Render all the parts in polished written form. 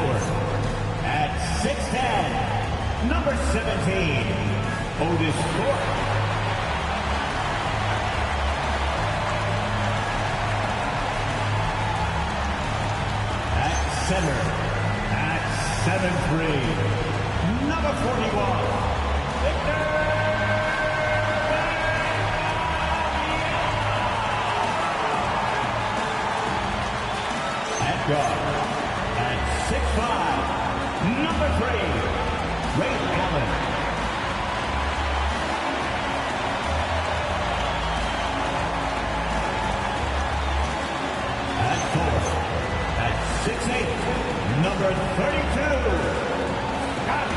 court, at 6'10", number 17, Otis Thorpe. At center, at 7'3", number 41, Victor. Guard at 6'5", number 3, Ray Allen. At 4, at 6'8", number 32, Scott.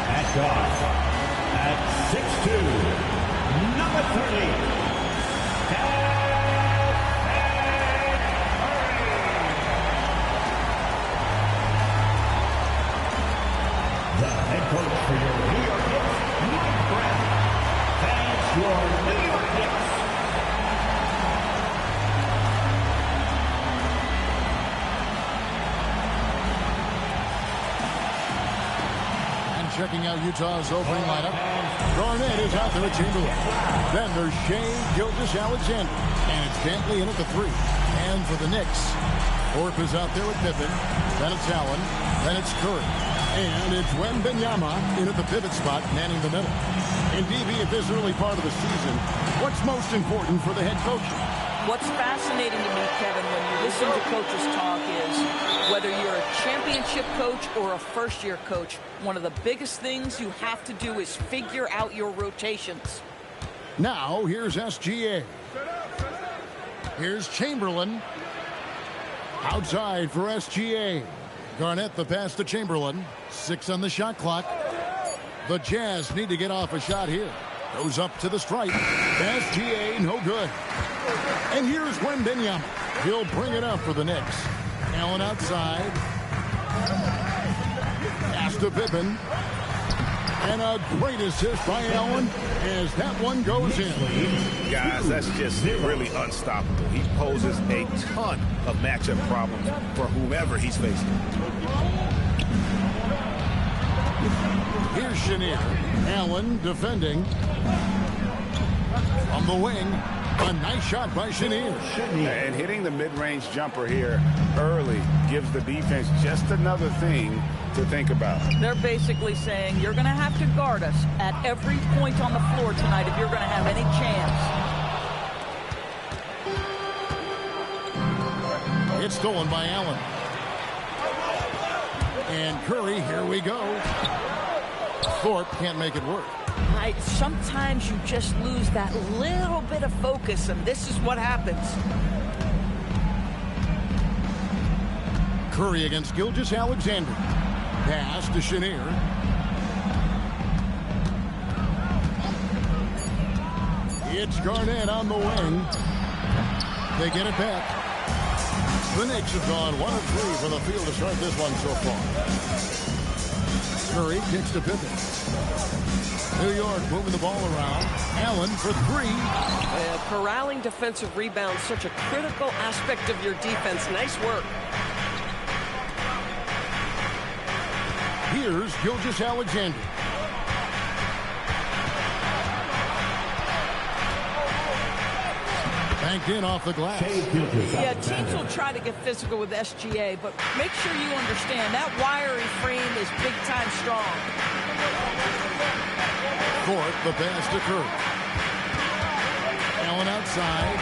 At guard. At 6'2", number 30, the head coach for your New York Knicks, Mike Brown. Thanks, your New York Knicks. And checking out Utah's opening lineup. Garnett is out there at Chamberlain. Then there's Shea Gilgeous-Alexander. And it's Bentley in at the 3. And for the Knicks, Thorpe is out there with Pippen. Then it's Allen. Then it's Curry. And it's WEMBY in at the pivot spot, manning the middle. And DB, at this early part of the season, what's most important for the head coach? What's fascinating to me, Kevin, when you listen to coaches talk is whether you're a championship coach or a first-year coach, one of the biggest things you have to do is figure out your rotations. Now, here's SGA. Here's Chamberlain. Outside for SGA. Garnett the pass to Chamberlain. 6 on the shot clock. The Jazz need to get off a shot here. Goes up to the stripe. SGA, no good. And here's WEMBY. He'll bring it up for the Knicks. Allen outside. Pass to Pippen. And a great assist by Allen as that one goes in. Guys, that's just really unstoppable. He poses a ton of matchup problems for whomever he's facing. Here's Chenier. Allen defending. From the wing. A nice shot by Chenier. And hitting the mid-range jumper here early gives the defense just another thing to think about. They're basically saying you're going to have to guard us at every point on the floor tonight if you're going to have any chance. It's stolen by Allen. And Curry, here we go. Thorpe can't make it work. Sometimes you just lose that little bit of focus, and this is what happens. Curry against Gilgeous-Alexander. Pass to Chenier. It's Garnett on the wing. They get it back. The Knicks have gone 1 of 3 from the field to start this one so far. Curry kicks to Pippen. New York moving the ball around. Allen for 3. Corralling defensive rebounds, such a critical aspect of your defense. Nice work. Here's Gilgeous-Alexander. Banked in off the glass. Yeah, teams will try to get physical with SGA, but make sure you understand that wiry frame is big-time strong. Thorpe, the pass to Curry. Allen outside.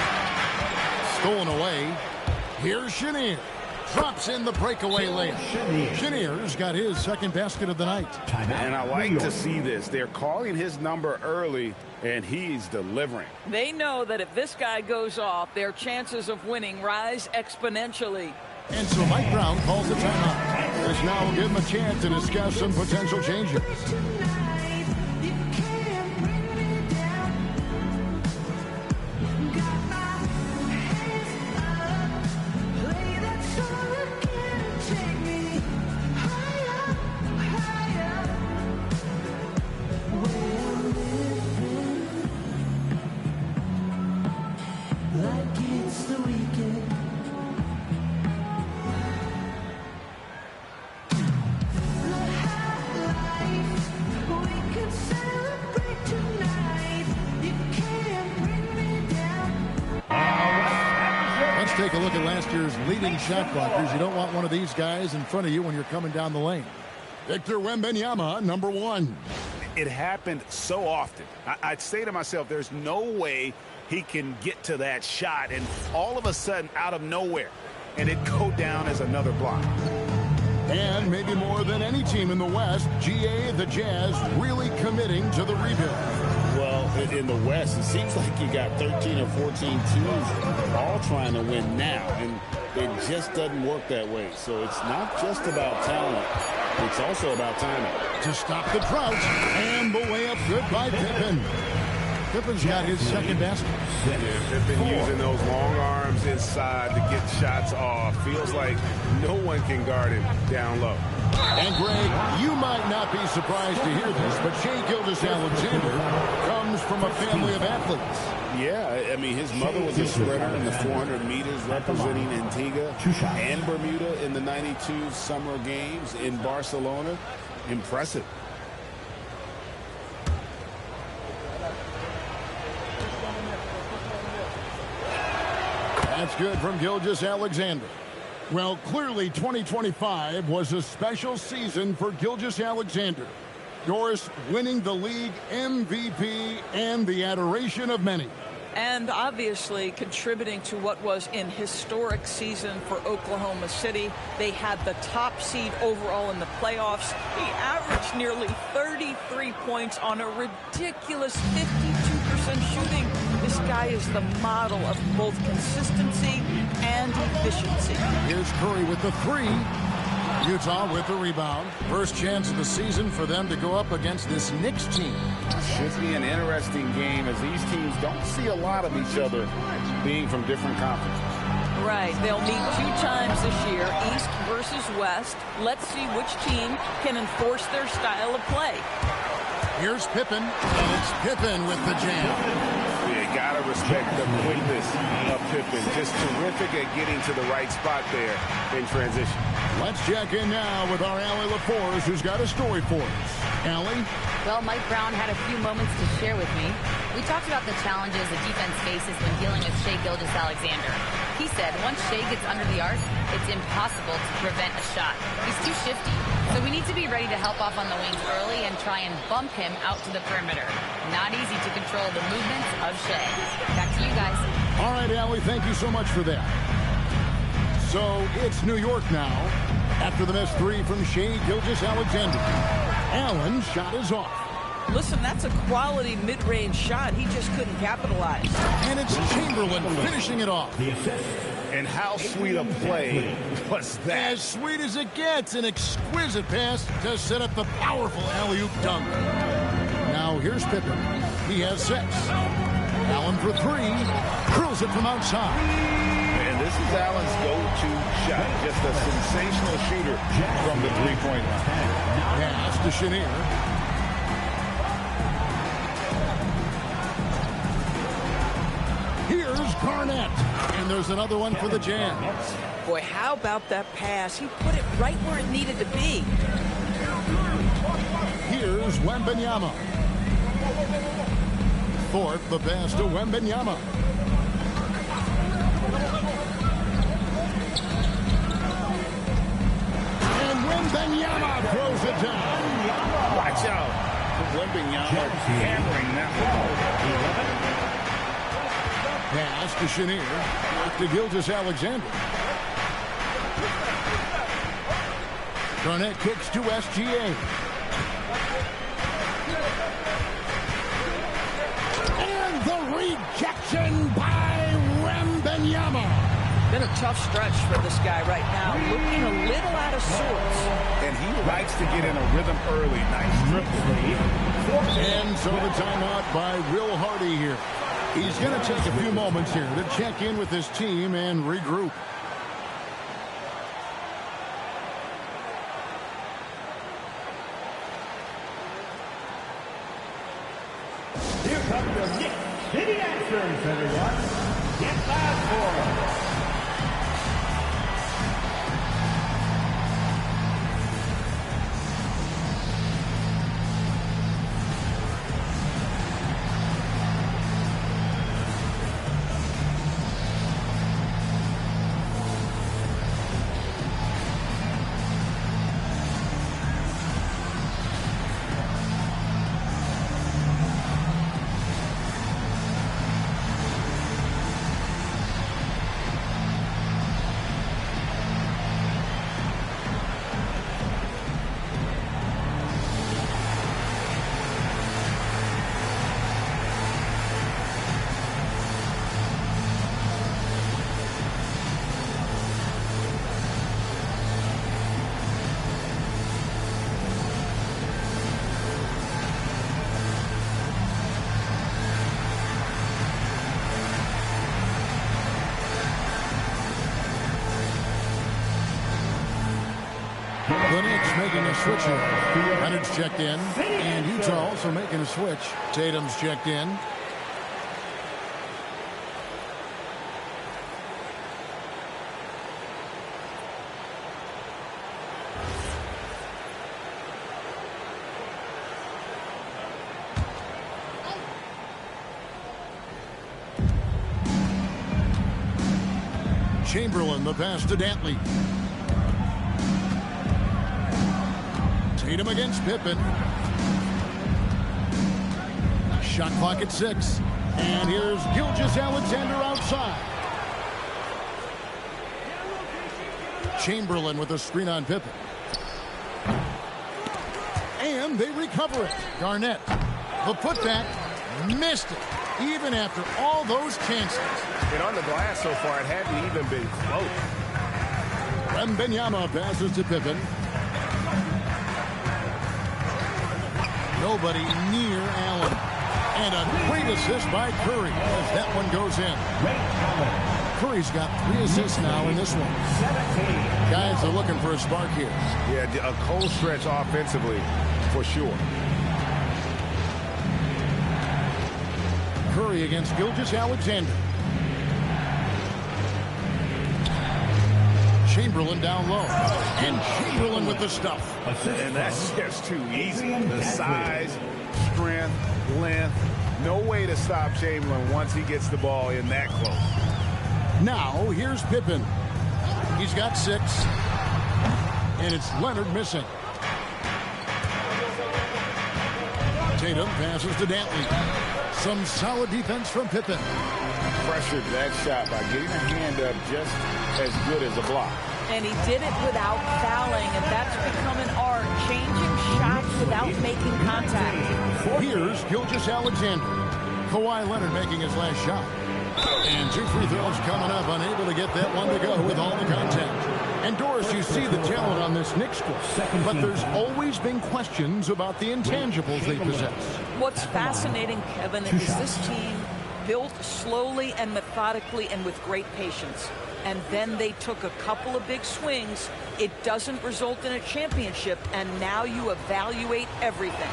Stolen away. Here's Chenier. Drops in the breakaway layup. Chenier's got his second basket of the night. And I like to see this. They're calling his number early, and he's delivering. They know that if this guy goes off, their chances of winning rise exponentially. And so Mike Brown calls a timeout. This now will give him a chance to discuss some potential changes. take a look at last year's leading shot blockers. You don't want one of these guys in front of you when you're coming down the lane. Victor Wembanyama, number 1. It happened so often. I'd say to myself, there's no way he can get to that shot, and all of a sudden, out of nowhere, and it go down as another block. And maybe more than any team in the West, GA, the Jazz, really committing to the rebuild. Well, in the West, it seems like you got 13 or 14 teams all trying to win now, and it just doesn't work that way. So it's not just about talent. It's also about timing. To stop the drought, and the layup good by Pippen. Pippen's got his second basket. Yeah, Pippen using those long arms inside to get shots off. Feels like no one can guard him down low. And, Greg, you might not be surprised to hear this, but Shai Gilgeous-Alexander comes from a family of athletes. Yeah, I mean, his mother was a sprinter in the 400 meters representing Antigua and Bermuda in the 92 Summer Games in Barcelona. Impressive. That's good from Gilgeous-Alexander. Well, clearly 2025 was a special season for Gilgeous-Alexander. Doris winning the league MVP and the adoration of many. And obviously contributing to what was an historic season for Oklahoma City. They had the top seed overall in the playoffs. He averaged nearly 33 points on a ridiculous 52% shooting. This guy is the model of both consistency and efficiency. Here's Curry with the 3. Utah with the rebound. First chance of the season for them to go up against this Knicks team. Should be an interesting game as these teams don't see a lot of each other being from different conferences. Right. They'll meet 2 times this year, East versus West. Let's see which team can enforce their style of play. Here's Pippen, and it's Pippen with the jam. You gotta respect the quickness of Pippen. Just terrific at getting to the right spot there in transition. Let's check in now with our Allie LaForce, who's got a story for us. Allie? Well, Mike Brown had a few moments to share with me. We talked about the challenges the defense faces when dealing with Shai Gilgeous-Alexander. He said once Shai gets under the arc, it's impossible to prevent a shot. He's too shifty. So we need to be ready to help off on the wings early and try and bump him out to the perimeter. Not easy to control the movements of Shai. Back to you guys. All right, Allie, thank you so much for that. So it's New York now. After the missed 3 from Shai Gilgeous-Alexander. Allen's shot is off. Listen, that's a quality mid-range shot. He just couldn't capitalize. And it's Chamberlain finishing it off. And how sweet a play was that? As sweet as it gets. An exquisite pass to set up the powerful alley-oop dunk. Now here's Pippen. He has 6. Allen for 3. Curls it from outside. And this is Allen's go-to shot. Just a sensational shooter from the three-point line. Pass to Chenier. Here's Garnett. And there's another one for the Jam. Boy, how about that pass? He put it right where it needed to be. Here's Wembanyama. Thorpe, the pass to Wembanyama. And Wembanyama throws it down. Watch out. Wembanyama hammering that ball. Pass to Chenier. To Gilgeous-Alexander. Garnett kicks to SGA. And the rejection by Wembanyama. Been a tough stretch for this guy right now. Looking a little out of sorts. And he likes to get in a rhythm early. Nice triple. And so the timeout by Will Hardy here. He's going to take a few moments here to check in with his team and regroup. Here comes the Knicks City Answers, everyone. Get back for them. making a switch here. Leonard's checked in, and Utah also making a switch. Tatum's checked in. Chamberlain, the pass to Dantley. Tatum against Pippen. Shot clock at 6. And here's Gilgeous-Alexander outside. Chamberlain with a screen on Pippen. And they recover it. Garnett. The putback. Missed it. Even after all those chances. And on the glass so far, it hadn't even been close. Wembanyama passes to Pippen. Nobody near Allen. And a great assist by Curry as that one goes in. Curry's got 3 assists now in this one. Guys are looking for a spark here. Yeah, a cold stretch offensively for sure. Curry against Gilgeous-Alexander. Chamberlain down low. And Chamberlain with the stuff. And that's just too easy. The size, strength, length. No way to stop Chamberlain once he gets the ball in that close. Now, here's Pippen. He's got 6. And it's Leonard missing. Tatum passes to Dantley. Some solid defense from Pippen. Pressured that shot by getting a hand up just as good as a block. And he did it without fouling, and that's become an art, changing shots without making contact. Here's Gilgeous-Alexander. Kawhi Leonard making his last shot. And 2 free throws coming up, unable to get that one to go with all the contact. And Doris, you see the talent on this Knicks squad, but there's always been questions about the intangibles they possess. What's fascinating, Kevin, is this team built slowly and methodically and with great patience. And then they took a couple of big swings. It doesn't result in a championship, and now you evaluate everything.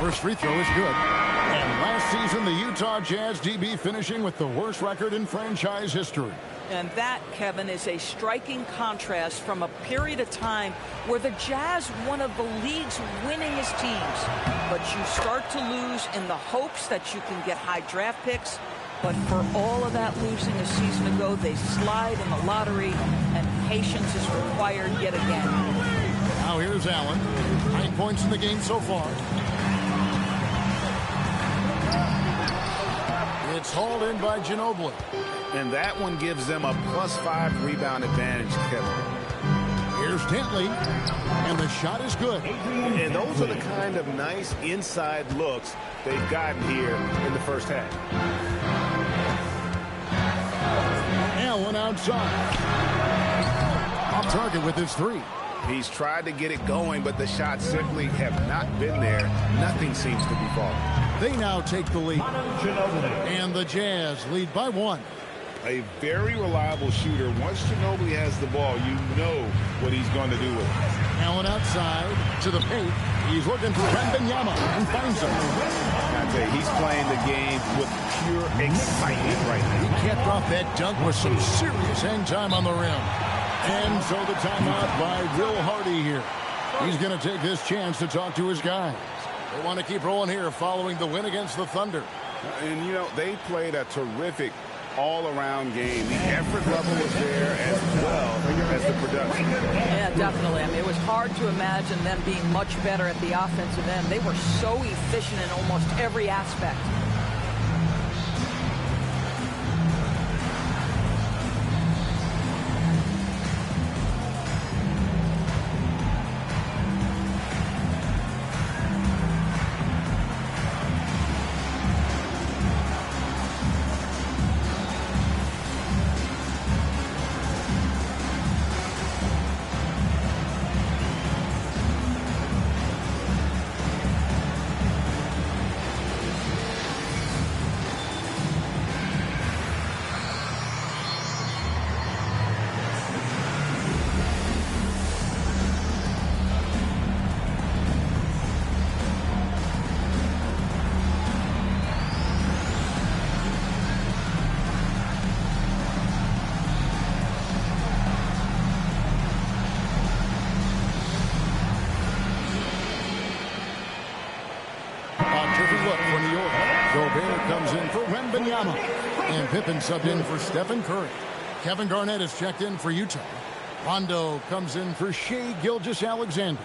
First free throw is good. And last season, the Utah Jazz DB finishing with the worst record in franchise history. And that, Kevin, is a striking contrast from a period of time where the Jazz, one of the league's winningest teams. But you start to lose in the hopes that you can get high draft picks. But for all of that losing a season ago, they slide in the lottery, and patience is required yet again. Now here's Allen. 9 points in the game so far. It's hauled in by Ginobili. And that one gives them a +5 rebound advantage, Kevin. Here's Dantley. And the shot is good. And those are the kind of nice inside looks they've gotten here in the first half. Allen outside. Off target with his 3. He's tried to get it going, but the shots simply have not been there. Nothing seems to be falling. They now take the lead. And the Jazz lead by 1. A very reliable shooter. Once Ginobili has the ball, you know what he's going to do with it. Allen outside to the paint. He's looking for Wembanyama and finds him. I tell you, he's playing the game with pure excitement right now. He capped off that dunk with some serious hang time on the rim. And so the timeout by Will Hardy here. He's going to take this chance to talk to his guys. They want to keep rolling here following the win against the Thunder. And, you know, they played a terrific all-around game. The effort level was there as well as the production. Yeah, definitely. I mean, it was hard to imagine them being much better at the offensive end. They were so efficient in almost every aspect. comes in for WEMBY. And Pippen subbed in for Stephen Curry. Kevin Garnett is checked in for Utah. Rondo comes in for Shai Gilgeous-Alexander.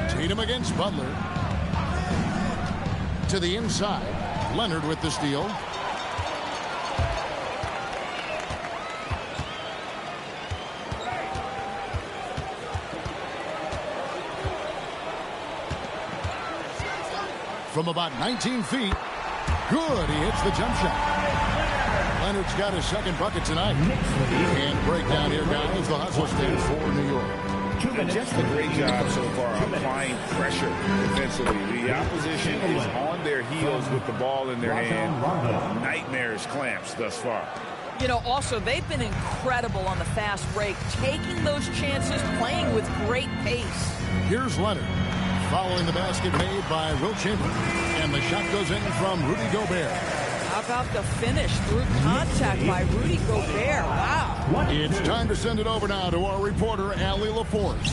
Tatum against Butler. To the inside. Leonard with the steal. From about 19 feet. Good. He hits the jump shot. Leonard's got his second bucket tonight. And breakdown here, guys. The hustle stands for New York. And just a great job so far applying pressure defensively. The opposition is on their heels with the ball in their hand. Nightmares clamps thus far. You know, also, they've been incredible on the fast break, taking those chances, playing with great pace. Here's Leonard. Following the basket made by Wilt Chamberlain. And the shot goes in from Rudy Gobert. How about the finish through contact by Rudy Gobert? Wow. It's time to send it over now to our reporter, Allie LaForce.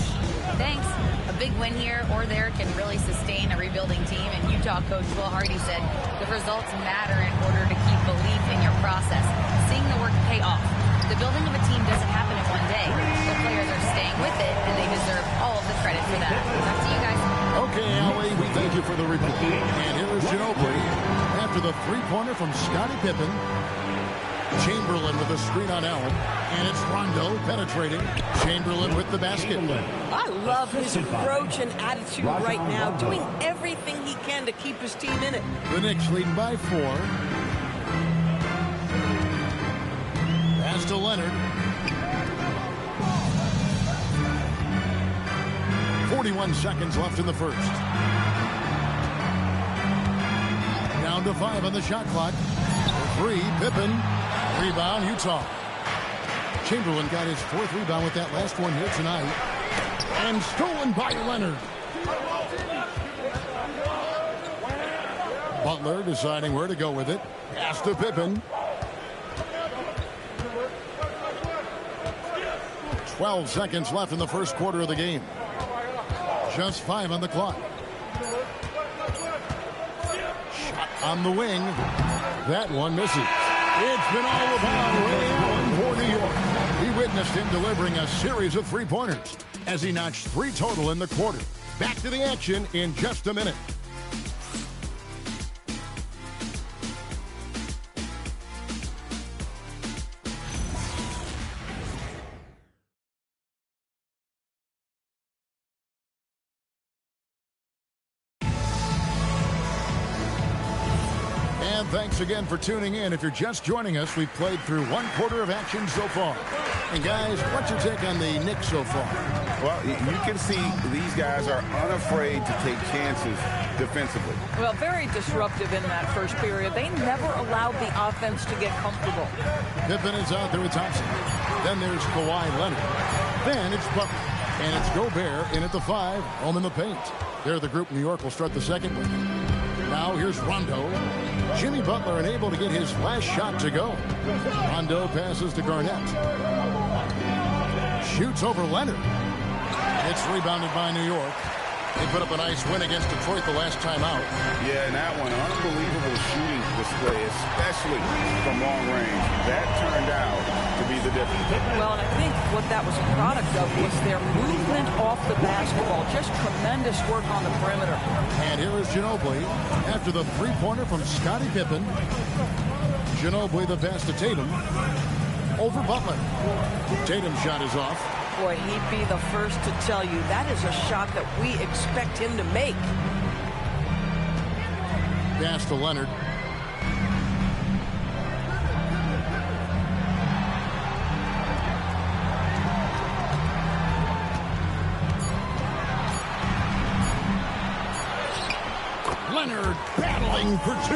Thanks. A big win here or there can really sustain a rebuilding team. And Utah coach Will Hardy said the results matter in order to keep belief in your process. Seeing the work pay off. The building of a team doesn't happen in one day. The players are staying with it, and they deserve all of the credit for that. Back to you guys. Okay, Allie, we thank you for the report. And here is Ginobili after the three-pointer from Scottie Pippen. Chamberlain with a screen on Allen. And it's Rondo penetrating. Chamberlain with the basket. I love his approach and attitude right now, doing everything he can to keep his team in it. The Knicks leading by 4. Pass to Leonard. 41 seconds left in the first. Down to 5 on the shot clock. 3, Pippen. Rebound, Utah. Chamberlain got his 4th rebound with that last one here tonight. And stolen by Leonard. Butler deciding where to go with it. Pass to Pippen. 12 seconds left in the first quarter of the game. Just 5 on the clock. Shot on the wing. That one misses. It's been all about Ray Allen for New York. We witnessed him delivering a series of three-pointers as he notched 3 total in the quarter. Back to the action in just a minute. Thanks again for tuning in. If you're just joining us, we've played through 1 quarter of action so far. And guys, what's your take on the Knicks so far? Well, you can see these guys are unafraid to take chances defensively. Well, very disruptive in that first period. They never allowed the offense to get comfortable. Pippen is out there with Thompson. Then there's Kawhi Leonard. Then it's Butler. And it's Gobert in at the 5, home in the paint. They're the group New York will start the second with. Now here's Rondo. Jimmy Butler unable to get his last shot to go. Rondo passes to Garnett. Shoots over Leonard. It's rebounded by New York. They put up a nice win against Detroit the last time out. Yeah, and that one, unbelievable shooting display, especially from long range. That turned out to be the difference. Well, and I think what that was a product of was their movement off the basketball. Just tremendous work on the perimeter. And here is Ginobili after the three-pointer from Scottie Pippen. Ginobili the pass to Tatum. Over Butler. Tatum's shot is off. Boy, he'd be the first to tell you that is a shot that we expect him to make. Pass to Leonard. Leonard battling for 2.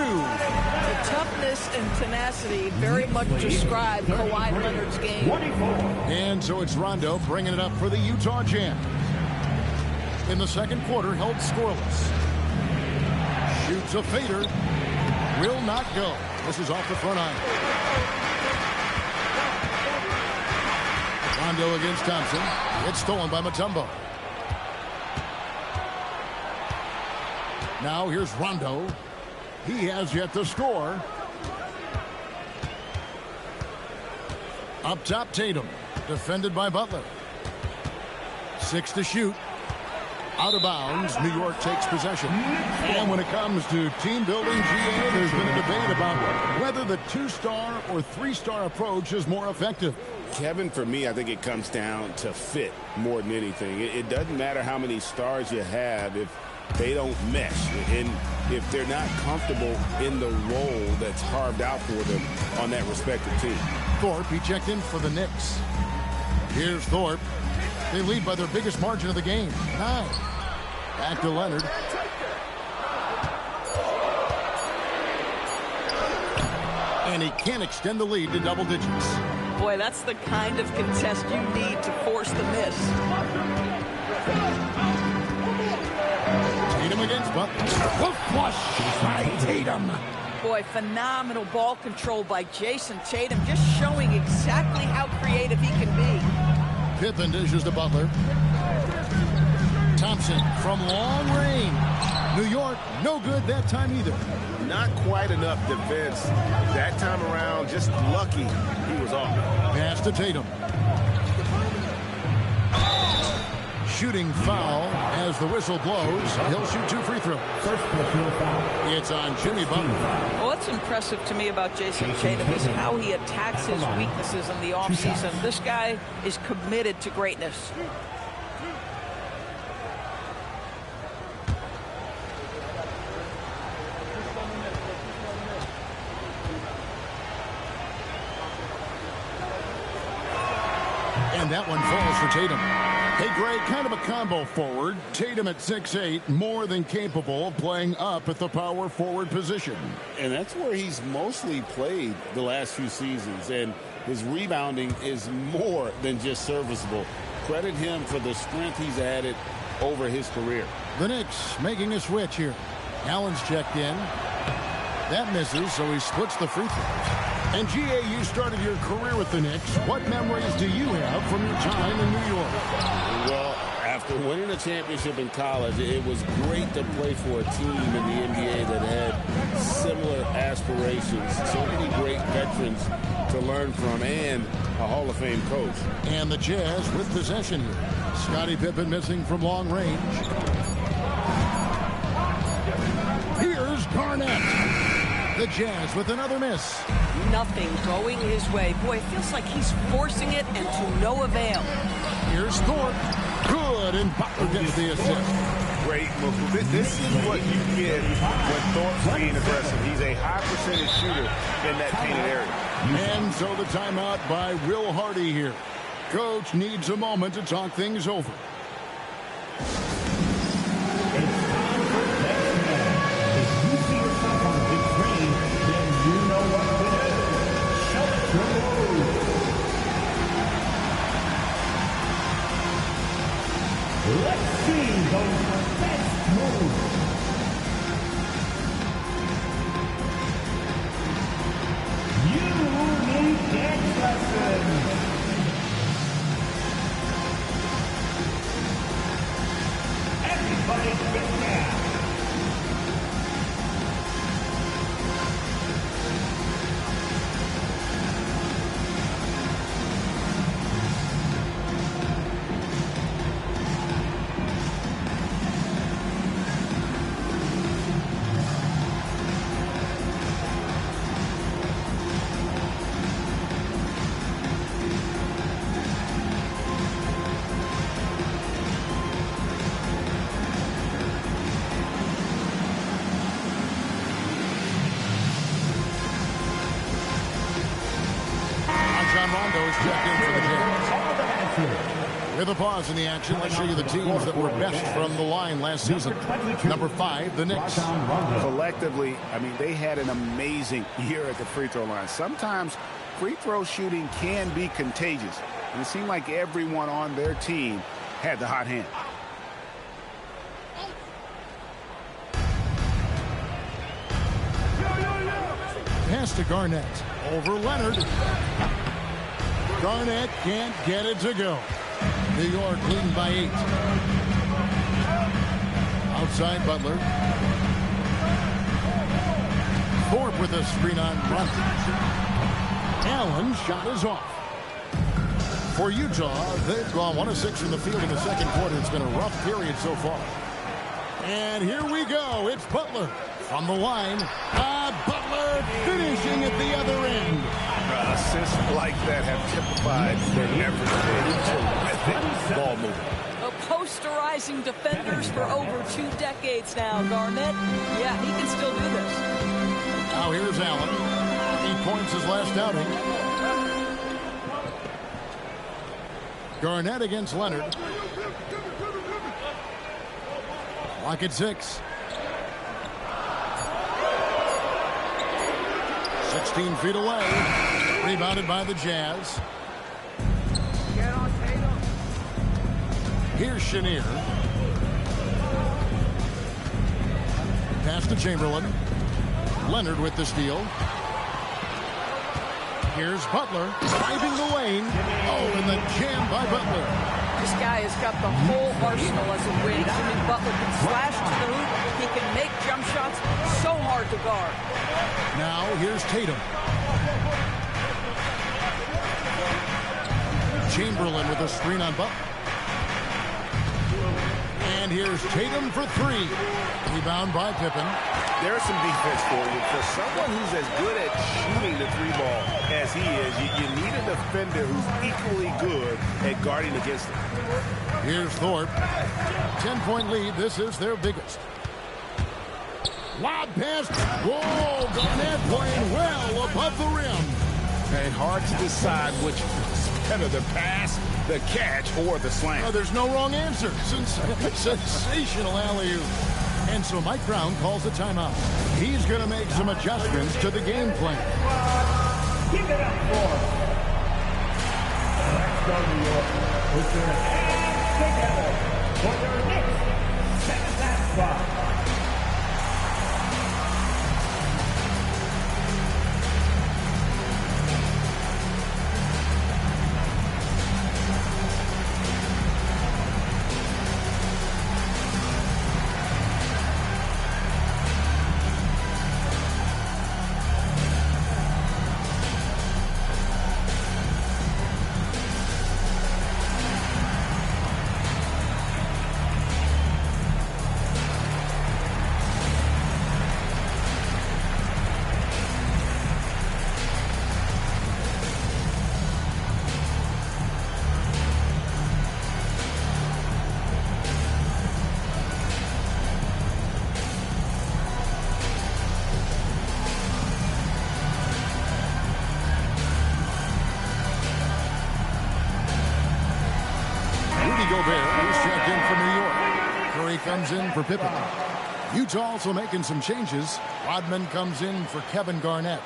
The toughness and tenacity very much describe Kawhi Leonard's game. And so it's Rondo bringing it up for the Utah Jazz. In the second quarter, held scoreless. Shoots a fader. will not go. This is off the front iron. Rondo against Thompson. It's stolen by Mutombo. Now here's Rondo. He has yet to score. Up top, Tatum. Defended by Butler. 6 to shoot. Out of bounds. New York takes possession. And when it comes to team building, GA, there's been a debate about whether the 2-star or 3-star approach is more effective. Kevin, for me, I think it comes down to fit more than anything. It doesn't matter how many stars you have if they don't mesh, and if they're not comfortable in the role that's carved out for them on that respective team. Thorpe, he checked in for the Knicks. Here's Thorpe. They lead by their biggest margin of the game, 9. Back to Leonard. And he can't extend the lead to double digits. Boy, that's the kind of contest you need to force the miss. Tatum against Butler. Flush by Tatum. Boy, phenomenal ball control by Jason Tatum, just showing exactly how creative he can be. Pippen dishes to Butler. Thompson from long range. New York, no good that time either. Not quite enough defense that time around. Just lucky he was off. Pass to Tatum. Shooting foul as the whistle blows. He'll shoot 2 free throws. First personal foul. It's on Jimmy Butler. Well, what's impressive to me about Jason Tatum is how he attacks his weaknesses in the offseason. This guy is committed to greatness. And that one falls for Tatum. Hey, Greg, kind of a combo forward. Tatum at 6'8", more than capable of playing up at the power forward position. And that's where he's mostly played the last few seasons. And his rebounding is more than just serviceable. Credit him for the strength he's added over his career. The Knicks making a switch here. Allen's checked in. That misses, so he splits the free throws. And GA, you started your career with the Knicks. What memories do you have from your time in New York? Well, after winning a championship in college, it was great to play for a team in the NBA that had similar aspirations. So many great veterans to learn from, and a Hall of Fame coach. And the Jazz with possession here. Scottie Pippen missing from long range. Here's Garnett. The Jazz with another miss. Nothing going his way. Boy, it feels like he's forcing it and to no avail. Here's Thorpe. Good, and Butler gets the assist. Great move. This is what you get when Thorpe's being aggressive. He's a high percentage shooter in that painted area. And so the timeout by Will Hardy here. Coach needs a moment to talk things over. Let's see those best moves. You need dance lessons. Everybody get down. With a pause in the action, let's show you the teams that were best from the line last season. Number 5, the Knicks. Collectively, I mean, they had an amazing year at the free throw line. Sometimes free throw shooting can be contagious. And it seemed like everyone on their team had the hot hand. pass to Garnett. Over Leonard. Garnett can't get it to go. New York leading by 8. Outside Butler. Thorpe with a screen on front. Allen shot is off. For Utah, they've gone 1 of 6 from the field in the second quarter. It's been a rough period so far. And here we go. It's Butler from the line. Butler finishing at the other end. Assists like that have typified their efforts. Terrific ball movement. Posterizing defenders for over 2 decades now. Garnett, yeah, he can still do this. Now here's Allen. 8 points his last outing. Garnett against Leonard. Lock at 6. 16 feet away. Rebounded by the Jazz. Here's Chenier. Pass to Chamberlain. Leonard with the steal. Here's Butler driving the lane. Oh, and the jam by Butler. This guy has got the whole arsenal as a wing. Jimmy Butler can slash to the hoop. He can make jump shots so hard to guard. Now here's Tatum. Chamberlain with a screen on Butler. And here's Tatum for 3. Rebound by Pippen. There's some defense for you. For someone who's as good at shooting the 3-ball as he is, you need a defender who's equally good at guarding against him. Here's Thorpe. 10-point lead. This is their biggest. Lob pass. Whoa, Garnett playing well above the rim. Okay, hard to decide which is better, the pass, the catch, or the slam. Oh, there's no wrong answer. Sensational alley-oop. And so Mike Brown calls a timeout. He's going to make some adjustments to the game plan. Keep it up for let's go New York. Put your hands together for your next 7th spot. Comes in for Pippen. Utah also making some changes. Rodman comes in for Kevin Garnett.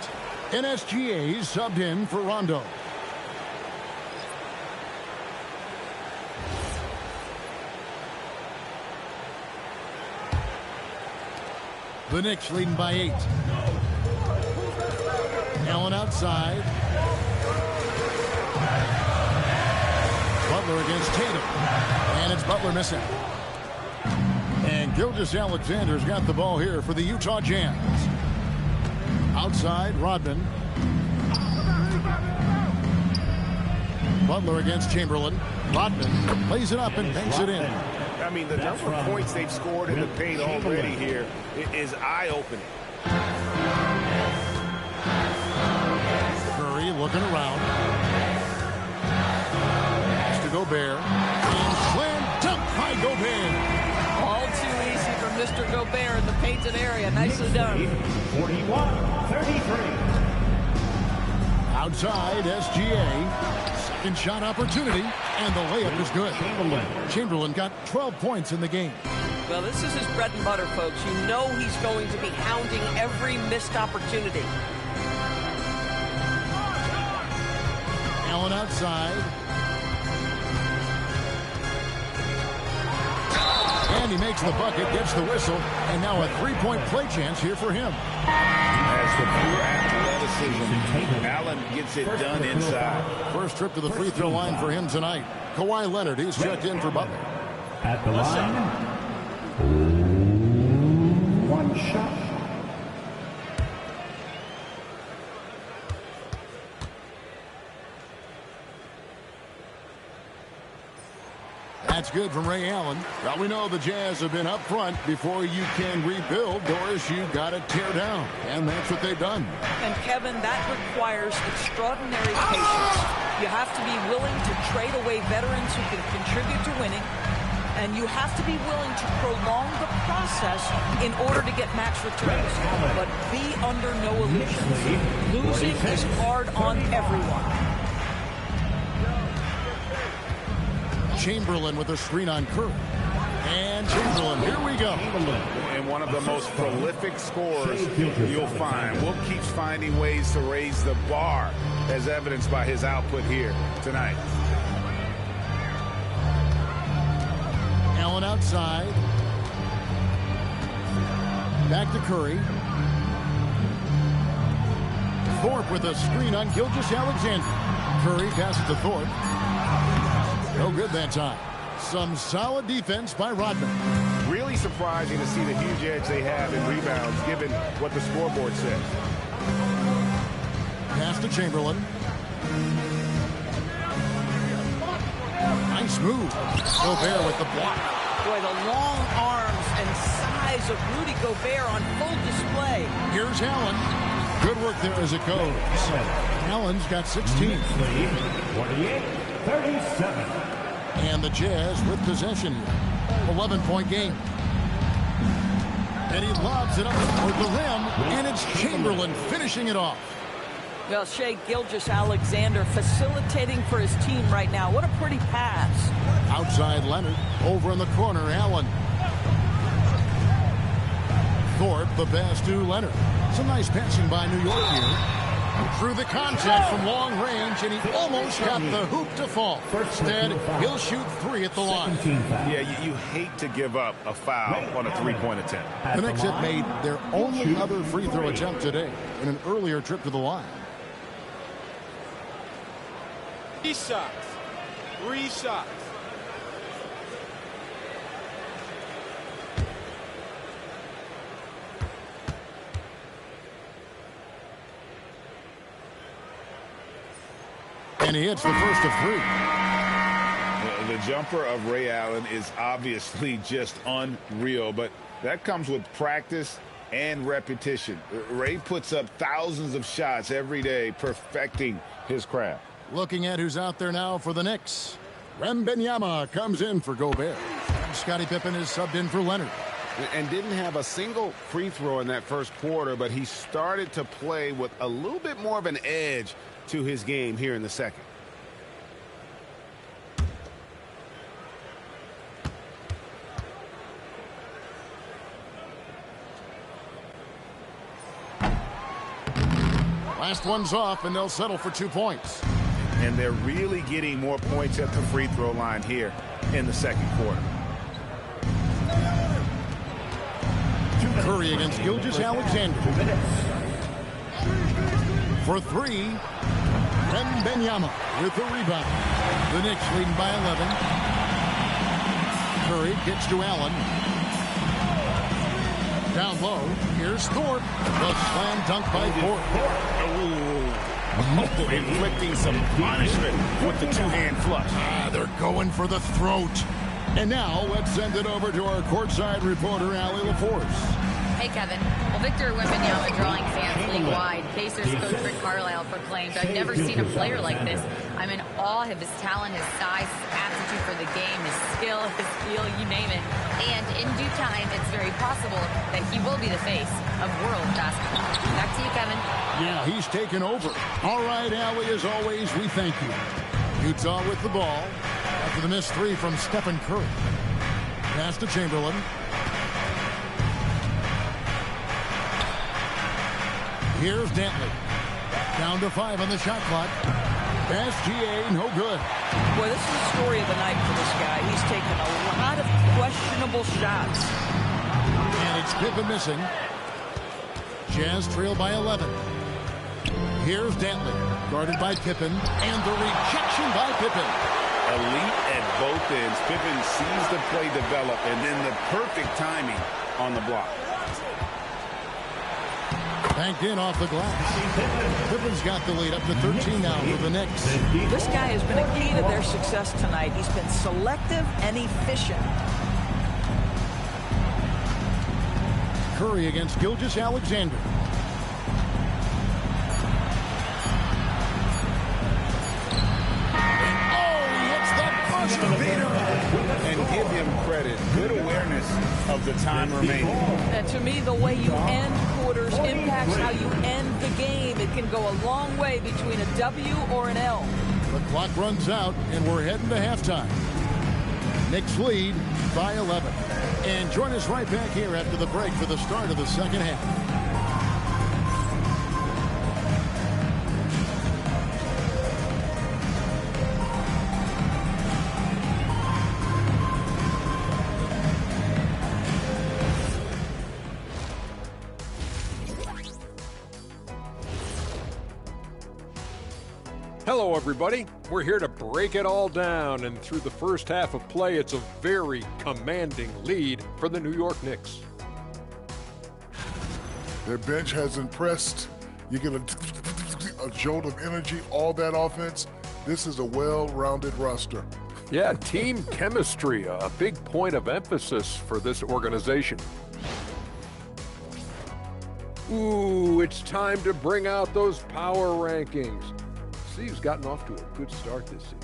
And SGA subbed in for Rondo. The Knicks leading by 8. Allen outside. Butler against Tatum. And it's Butler missing. And Gilgeous-Alexander's got the ball here for the Utah Jazz. Outside, Rodman. Butler against Chamberlain. Rodman lays it up and banks it in. I mean, the number of points they've scored in the paint already here is eye-opening. Curry looking around. Pass to Gobert. And slam dunk by Gobert. All too easy for Mr. Gobert in the painted area. Nicely done. 41-33. Outside, SGA. Second shot opportunity, and the layup is good. Chamberlain got 12 points in the game. Well, this is his bread and butter, folks. You know he's going to be hounding every missed opportunity. Allen outside. And he makes the bucket, gets the whistle, and now a three-point play chance here for him. As just with pure athleticism. Allen gets it done inside. First trip to the free throw line for him tonight. Kawhi Leonard, he's checked in for Butler. At the line, one shot. That's good from Ray Allen. Well, we know the Jazz have been up front. Before you can rebuild, Doris, you got to tear down. And that's what they've done. And, Kevin, that requires extraordinary patience. You have to be willing to trade away veterans who can contribute to winning. And you have to be willing to prolong the process in order to get max returns. But be under no illusions. Losing is hard on everyone. Chamberlain with a screen on Curry. And Chamberlain, here we go. And one of the most prolific scorers you'll find. Wilt keeps finding ways to raise the bar, as evidenced by his output here tonight. Allen outside. Back to Curry. Thorpe with a screen on Gilgeous-Alexander. Curry passes to Thorpe. No good that time. Some solid defense by Rodman. Really surprising to see the huge edge they have in rebounds, given what the scoreboard says. Pass to Chamberlain. Nice move. Gobert with the block. Boy, the long arms and size of Rudy Gobert on full display. Here's Allen. Good work there as it goes. Allen's got 16. 48-37. And the Jazz with possession. 11-point game. And he lobs it up toward the rim. And it's Chamberlain finishing it off. Well, Shai Gilgeous-Alexander facilitating for his team right now. What a pretty pass. Outside Leonard. Over in the corner, Allen. Thorpe, the pass to Leonard. Some nice passing by New York here. Through the contact from long range, and he almost got the hoop to fall. Instead, he'll shoot three at the line. Yeah, you hate to give up a foul on a three-point attempt. The Knicks have made their only other free throw attempt today in an earlier trip to the line. 3 shots. 3 shots. And he hits the first of 3. The jumper of Ray Allen is obviously just unreal, but that comes with practice and repetition. Ray puts up thousands of shots every day, perfecting his craft. Looking at who's out there now for the Knicks. Wembanyama comes in for Gobert. And Scottie Pippen is subbed in for Leonard. And didn't have a single free throw in that first quarter, but he started to play with a little bit more of an edge to his game here in the second. Last one's off, and they'll settle for 2 points. And they're really getting more points at the free throw line here in the second quarter. Curry against Gilgeous-Alexander. For 3, Wembanyama with the rebound. The Knicks leading by 11. Curry kicks to Allen. Down low, here's Thorpe. The slam dunk by Thorpe. Inflicting some punishment with the two-hand flush. They're going for the throat. And now let's send it over to our courtside reporter, Allie LaForce. Hey, Kevin. Well, Victor Wembanyama drawing fans league-wide. Pacers coach Rick Carlisle proclaimed, "I've never seen a player like this. I'm in awe of his talent, his size, his aptitude for the game, his skill, his feel, you name it. And in due time, it's very possible that he will be the face of world basketball." Back to you, Kevin. Yeah, he's taken over. All right, Allie, as always, we thank you. Utah with the ball after the missed 3 from Stephen Curry. Pass to Chamberlain. Here's Dantley. Down to 5 on the shot clock. SGA, no good. Boy, this is the story of the night for this guy. He's taken a lot of questionable shots. And it's Pippen missing. Jazz trail by 11. Here's Dantley, guarded by Pippen, and the rejection by Pippen. Elite at both ends. Pippen sees the play develop, and then the perfect timing on the block. Banked in off the glass. Pippen's got the lead up to 13 now for the Knicks. This guy has been a key to their success tonight. He's been selective and efficient. Curry against Gilgeous-Alexander. And give him credit. Good awareness of the time remaining. And to me, the way you end quarters impacts how you end the game. It can go a long way between a W or an L. The clock runs out, and we're heading to halftime. Knicks lead by 11. And join us right back here after the break for the start of the second half. Hello, everybody. We're here to break it all down, and through the first half of play, it's a very commanding lead for the New York Knicks. Their bench has impressed. You get a jolt of energy, all that offense. This is a well-rounded roster. Yeah, team chemistry, a big point of emphasis for this organization. Ooh, it's time to bring out those power rankings. Steve's gotten off to a good start this season.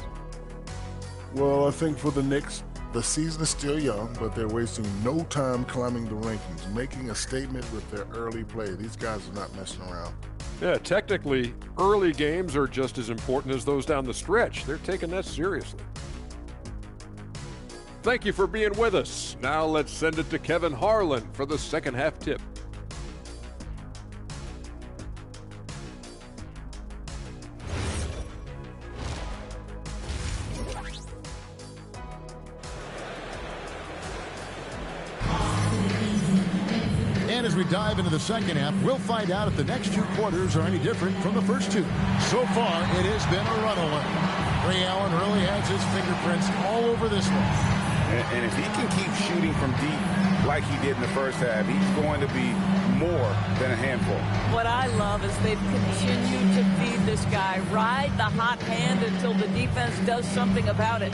Well, I think for the Knicks, the season is still young, but they're wasting no time climbing the rankings, making a statement with their early play. These guys are not messing around. Yeah, technically, early games are just as important as those down the stretch. They're taking that seriously. Thank you for being with us. Now let's send it to Kevin Harlan for the second half tip. And as we dive into the second half, we'll find out if the next two quarters are any different from the first two. So far, it has been a runaway. Ray Allen really has his fingerprints all over this one. And if he can keep shooting from deep like he did in the first half, he's going to be more than a handful. What I love is they've continued to feed this guy. Ride the hot hand until the defense does something about it.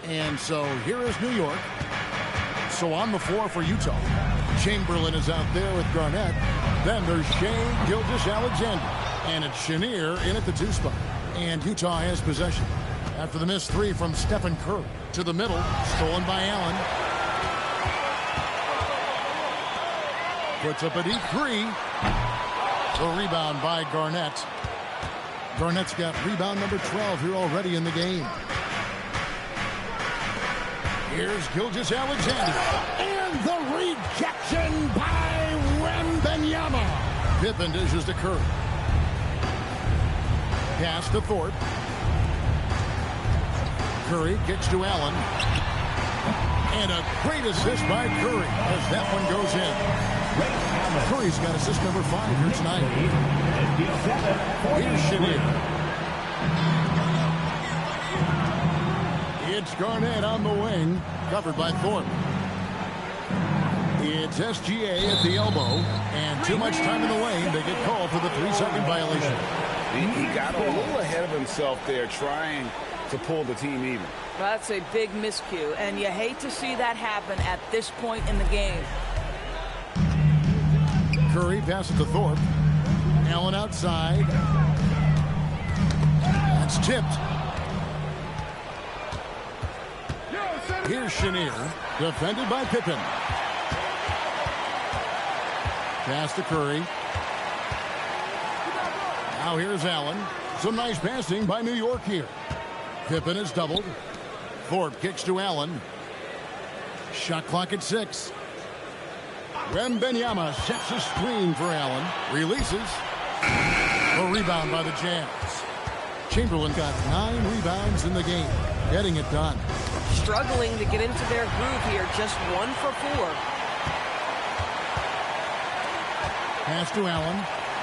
And so here is New York. So on the floor for Utah. Chamberlain is out there with Garnett. Then there's Shea Gilgeous-Alexander. And it's Chenier in at the 2 spot. And Utah has possession. After the missed 3 from Stephen Curry. To the middle. Stolen by Allen. Puts up a deep 3. The rebound by Garnett. Garnett's got rebound number 12 here already in the game. Here's Gilgeous-Alexander. And the rejection by Wembanyama. Pippen dishes to Curry. Pass to Thorpe. Curry kicks to Allen. And a great assist by Curry as that one goes in. Curry's got assist number 5 here tonight. Here's Chenier. It's Garnett on the wing, covered by Thorpe. It's SGA at the elbow, and too much time in the lane. They get called for the 3-second violation. He got a little ahead of himself there, trying to pull the team even. That's a big miscue, and you hate to see that happen at this point in the game. Curry passes to Thorpe. Allen outside. That's tipped. Here's Chenier, defended by Pippen. Pass to Curry. Now here's Allen. Some nice passing by New York here. Pippen is doubled. Thorpe kicks to Allen. Shot clock at 6. Wembanyama sets a screen for Allen. Releases. A rebound by the Jazz. Chamberlain got 9 rebounds in the game. Getting it done. Struggling to get into their groove here. Just 1 for 4. Pass to Allen.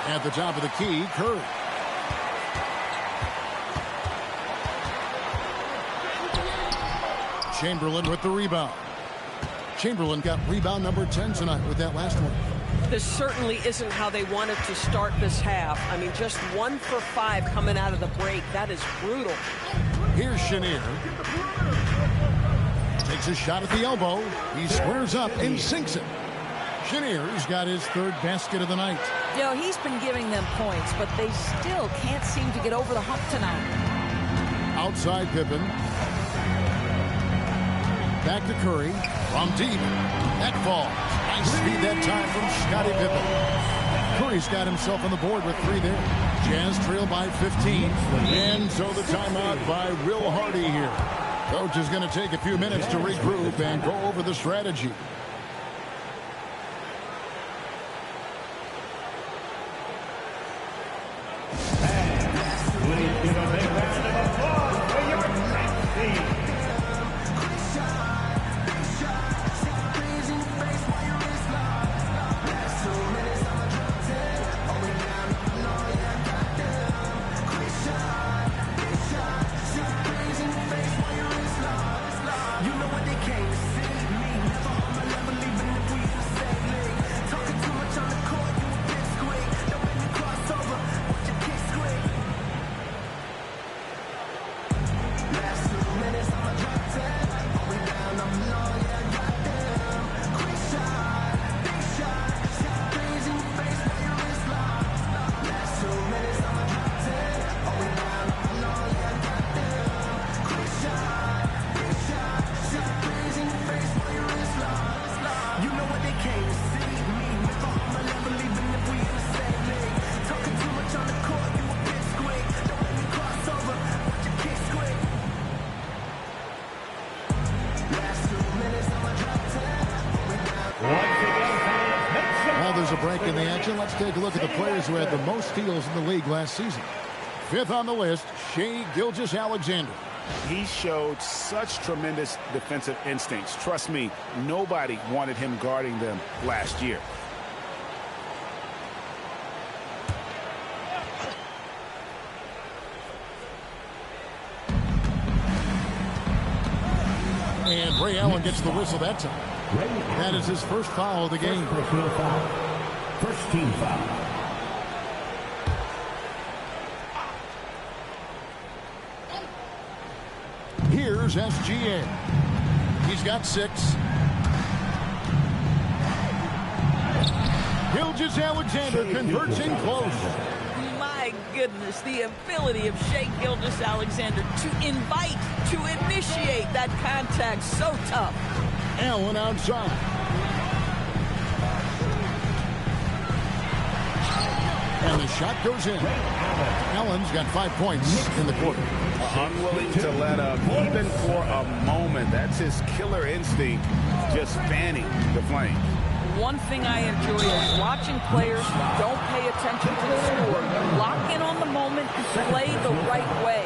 At the top of the key, Curry. Chamberlain with the rebound. Chamberlain got rebound number 10 tonight with that last one. This certainly isn't how they wanted to start this half. I mean, just 1 for 5 coming out of the break. That is brutal. Here's Chenier. Takes a shot at the elbow. He squares up and sinks it. Chenier's got his 3rd basket of the night. You know, he's been giving them points, but they still can't seem to get over the hump tonight. Outside Pippen. Back to Curry. From deep. That ball. Nice speed that time from Scottie Pippen. Curry's got himself on the board with 3 there. Jazz trail by 15. And so the timeout by Will Hardy here. Coach is going to take a few minutes to regroup and go over the strategy. Please give a big round of applause for your next team. There's a break in the action. Let's take a look at the players who had the most steals in the league last season. 5th on the list, Shai Gilgeous-Alexander. He showed such tremendous defensive instincts. Trust me, nobody wanted him guarding them last year. And Ray Allen gets the whistle that time. That is his first foul of the game. First team foul. Here's SGA. He's got 6. Gilgeous-Alexander converts in close. My goodness, the ability of Shai Gilgeous-Alexander to invite, to initiate that contact, so tough. Allen outside. And the shot goes in. Allen's got 5 points in the quarter. Unwilling to let up, even for a moment. That's his killer instinct, just fanning the flame. One thing I enjoy is watching players who don't pay attention to the score, lock in on the moment, play the right way.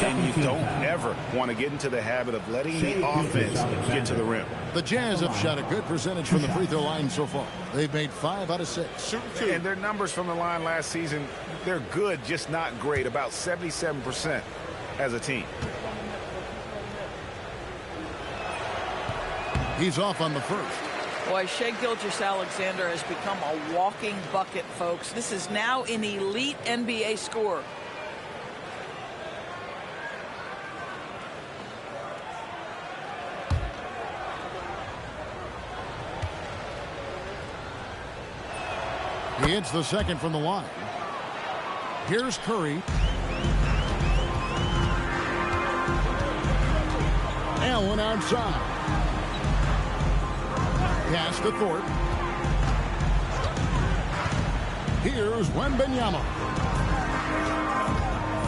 And you don't ever want to get into the habit of letting the offense get to the rim. The Jazz have shot a good percentage from the free throw line so far. They've made 5 out of 6. And their numbers from the line last season, they're good, just not great. About 77% as a team. He's off on the first. Boy, Shai Gilgeous-Alexander has become a walking bucket, folks. This is now an elite NBA scorer. He hits the second from the line. Here's Curry. Allen outside. Pass to Thorpe. Here's Wembanyama.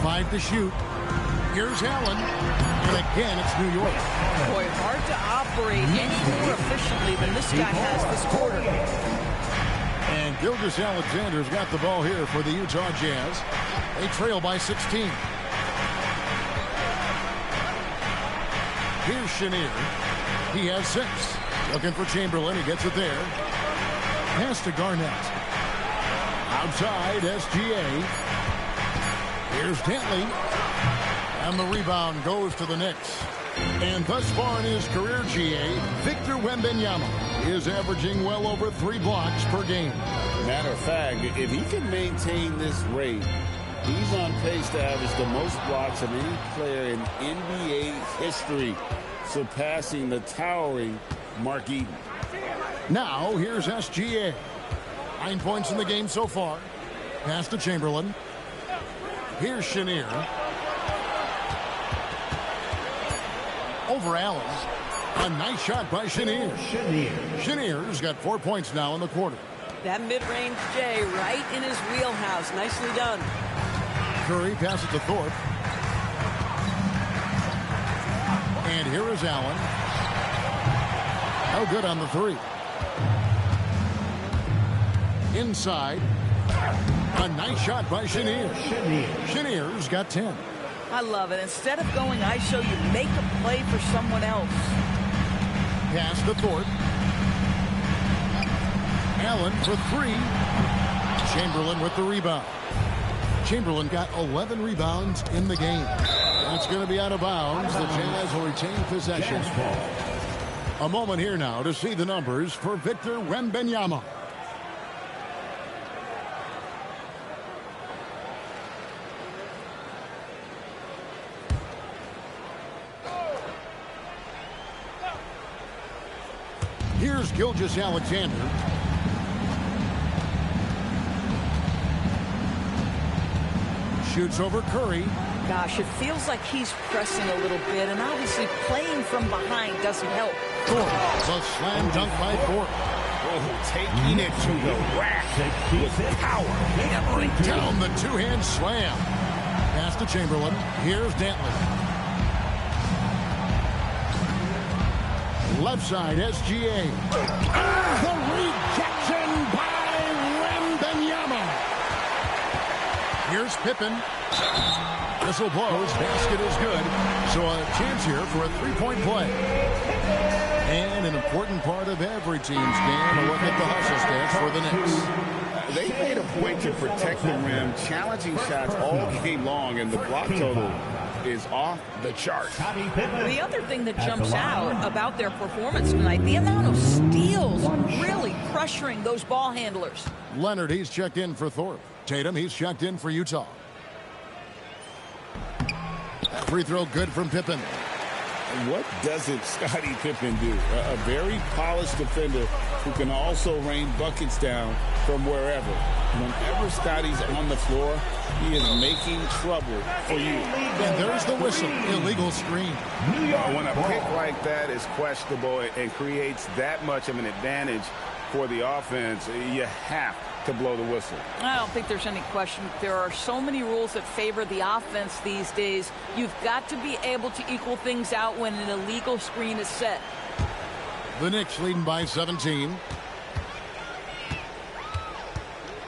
5 to shoot. Here's Allen. And again, it's New York. Boy, hard to operate any more efficiently than this guy has this quarter. And Gilgeous-Alexander's got the ball here for the Utah Jazz. They trail by 16. Here's Chenier. He has 6. Looking for Chamberlain. He gets it there. Pass to Garnett. Outside, SGA. Here's Dantley. And the rebound goes to the Knicks. And thus far in his career, GA, Victor Wembanyama is averaging well over 3 blocks per game. Matter of fact, if he can maintain this rate, he's on pace to average the most blocks of any player in NBA history, surpassing the towering Mark Eaton. Now, here's SGA. 9 points in the game so far. Pass to Chamberlain. Here's Chenier. Over Allen. A nice shot by Chenier. Chenier's got 4 points now in the quarter. That mid-range J right in his wheelhouse. Nicely done. Curry passes to Thorpe. And here is Allen. No good on the 3. Inside. A nice shot by Chenier. Chenier's got 10. I love it. Instead of going ISO, you make a play for someone else. Pass to Thorpe. Allen for 3. Chamberlain with the rebound. Chamberlain got 11 rebounds in the game. That's going to be out of bounds. The Jazz will retain possession. A moment here now to see the numbers for Victor Wembanyama. Here's Gilgeous-Alexander. Shoots over Curry. Gosh, it feels like he's pressing a little bit, and obviously playing from behind doesn't help. Thorpe, the slam dunk by Thorpe. Taking it to the rack with power. Hammering down the two-hand slam. Pass to Chamberlain. Here's Dantley. Left side, SGA. The rejection by Wembanyama. Here's Pippen. Whistle blows. Basket is good. So a chance here for a three-point play. And an important part of every team's game. A look at the hustle stats for the Knicks. They made a point to protect the rim, challenging shots all game long, and the block total is off the chart. The other thing that jumps out about their performance tonight, the amount of steals, really pressuring those ball handlers. Leonard, he's checked in for Thorpe. Tatum, he's checked in for Utah. Free throw good from Pippen. What doesn't Scottie Pippen do? A very polished defender who can also rain buckets down from wherever. Whenever Scottie's on the floor, he is making trouble for you. And there's the whistle. Illegal screen. When a pick like that is questionable and creates that much of an advantage for the offense, you have to blow the whistle. I don't think there's any question. There are so many rules that favor the offense these days. You've got to be able to equal things out when an illegal screen is set. The Knicks leading by 17.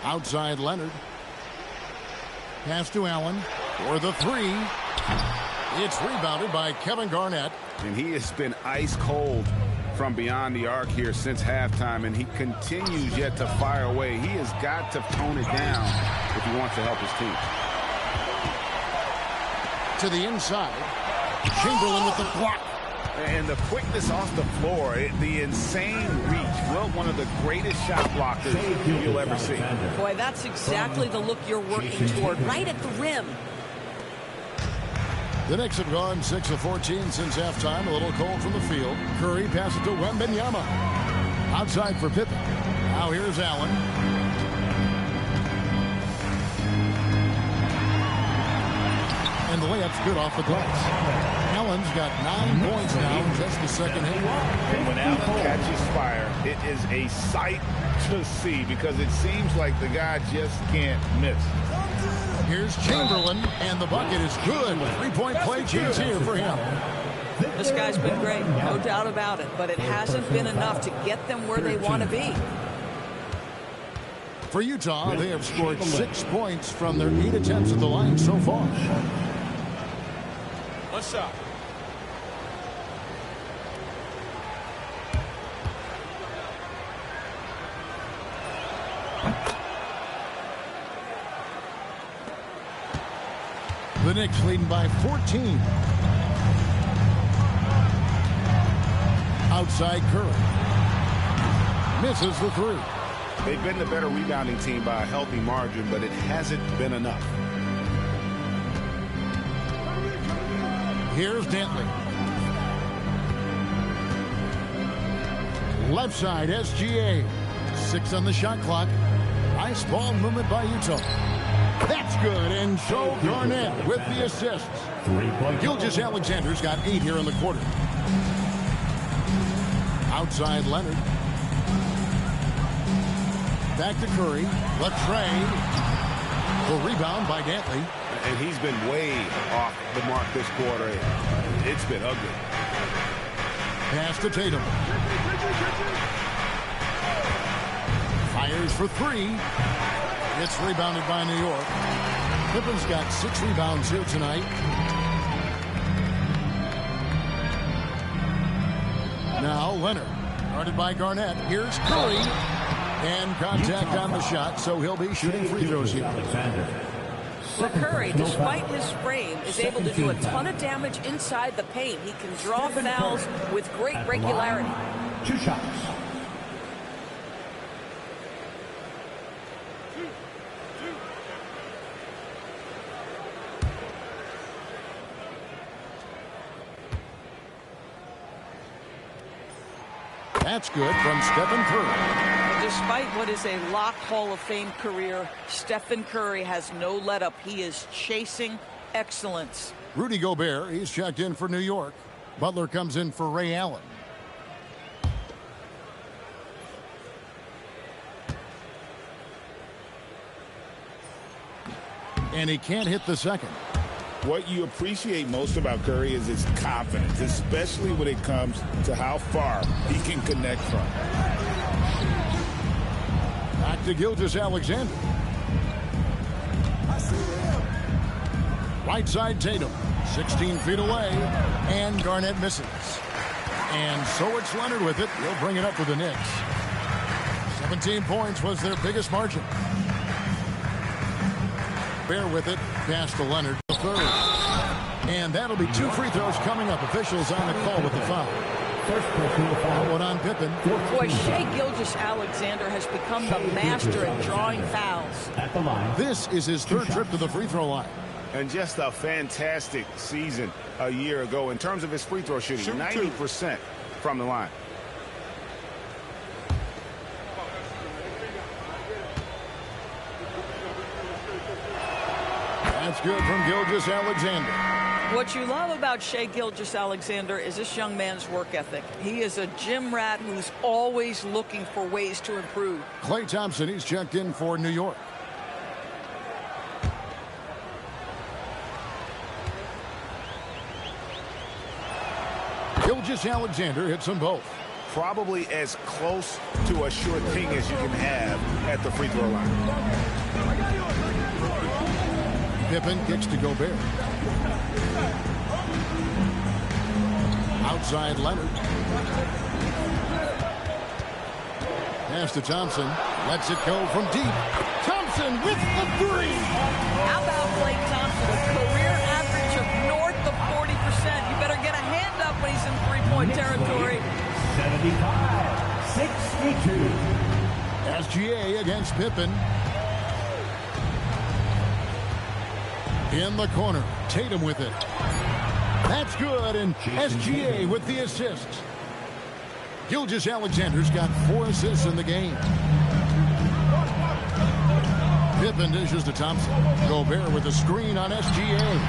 Outside Leonard. Pass to Allen for the 3. It's rebounded by Kevin Garnett. And he has been ice cold from beyond the arc here since halftime, and he continues yet to fire away. He has got to tone it down if he wants to help his team. To the inside. Chamberlain with the block. And the quickness off the floor, the insane reach. Well, one of the greatest shot blockers you'll ever see. Boy, that's exactly the look you're working toward, right at the rim. The Knicks have gone 6 of 14 since halftime. A little cold from the field. Curry passes to Wembanyama. Outside for Pippen. Now here's Allen. And the layup's good off the glass. Allen's got 9 points now in just the second half. And when Allen catches fire, it is a sight to see because it seems like the guy just can't miss. Here's Chamberlain, and the bucket is good. 3-point play chance here for him. This guy's been great, no doubt about it, but it hasn't been enough to get them where they want to be. For Utah, they have scored 6 points from their 8 attempts at the line so far. What's up? The Knicks leading by 14. Outside Curry. Misses the three. They've been the better rebounding team by a healthy margin, but it hasn't been enough. Here's Dantley. Left side, SGA. 6 on the shot clock. Nice ball movement by Utah. That's good, and so Garnett with the assists. Gilgeous-Alexander's got 8 here in the quarter. Outside Leonard. Back to Curry. The trade. The rebound by Dantley. And he's been way off the mark this quarter. It's been ugly. Pass to Tatum. Fires for 3. It's rebounded by New York. Pippen's got 6 rebounds here tonight. Now Leonard. Guarded by Garnett. Here's Curry. And contact on the shot, so he'll be shooting free throws here. Well, Curry, despite his frame, is able to do a ton of damage inside the paint. He can draw fouls with great regularity. 2 shots. That's good from Stephen Curry. Despite what is a lock Hall of Fame career, Stephen Curry has no let-up. He is chasing excellence. Rudy Gobert, he's checked in for New York. Butler comes in for Ray Allen. And he can't hit the second. What you appreciate most about Curry is his confidence, especially when it comes to how far he can connect from. Back to Gilgeous-Alexander. Right side Tatum. 16 feet away. And Garnett misses. And so it's Leonard with it. He'll bring it up for the Knicks. 17 points was their biggest margin. Bear with it. Pass to Leonard. The third. And that'll be 2 free throws coming up. Officials on the call with the foul. First personal foul. One on Pippen. Boy, Shai Gilgeous-Alexander has become the master at drawing fouls. At the line. This is his third trip to the free throw line. And just a fantastic season a year ago in terms of his free throw shooting. 90% from the line. That's good from Gilgeous-Alexander. What you love about Shai Gilgeous-Alexander is this young man's work ethic. He is a gym rat who's always looking for ways to improve. Klay Thompson, he's checked in for New York. Gilgeous-Alexander hits them both. Probably as close to a sure thing as you can have at the free throw line. Pippen kicks to Gobert. Outside Leonard. Pass to Thompson. Lets it go from deep. Thompson with the 3. How about Klay Thompson? A career average of north of 40%. You better get a hand up when he's in three-point territory. 75-62. SGA against Pippen. In the corner. Tatum with it. That's good, and SGA with the assist. Gilgeous-Alexander's got 4 assists in the game. Pippen dishes to Thompson. Gobert with a screen on SGA.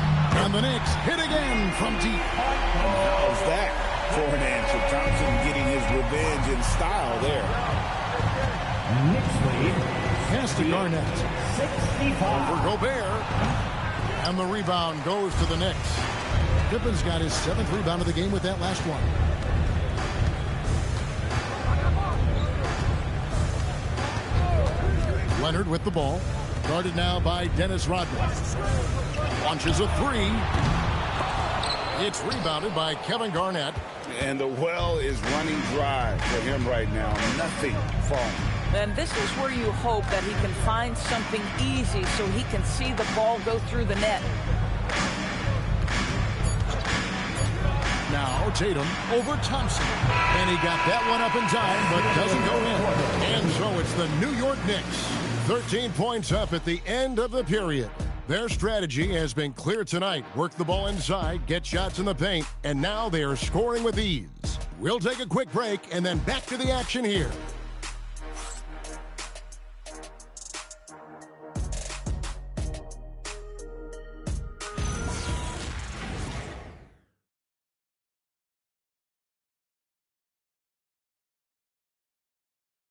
And the Knicks hit again from deep. How's that for an answer? Thompson getting his revenge in style there. Knicks lead. Pass to Garnett. 65. For Gobert. And the rebound goes to the Knicks. Pippen's got his 7th rebound of the game with that last one. Leonard with the ball. Guarded now by Dennis Rodman. Launches a 3. It's rebounded by Kevin Garnett. And the well is running dry for him right now. Nothing falling. And this is where you hope that he can find something easy so he can see the ball go through the net. Now Tatum over Thompson. And he got that one up in time, but doesn't go in. And so it's the New York Knicks. 13 points up at the end of the period. Their strategy has been clear tonight. Work the ball inside, get shots in the paint, and now they are scoring with ease. We'll take a quick break and then back to the action here.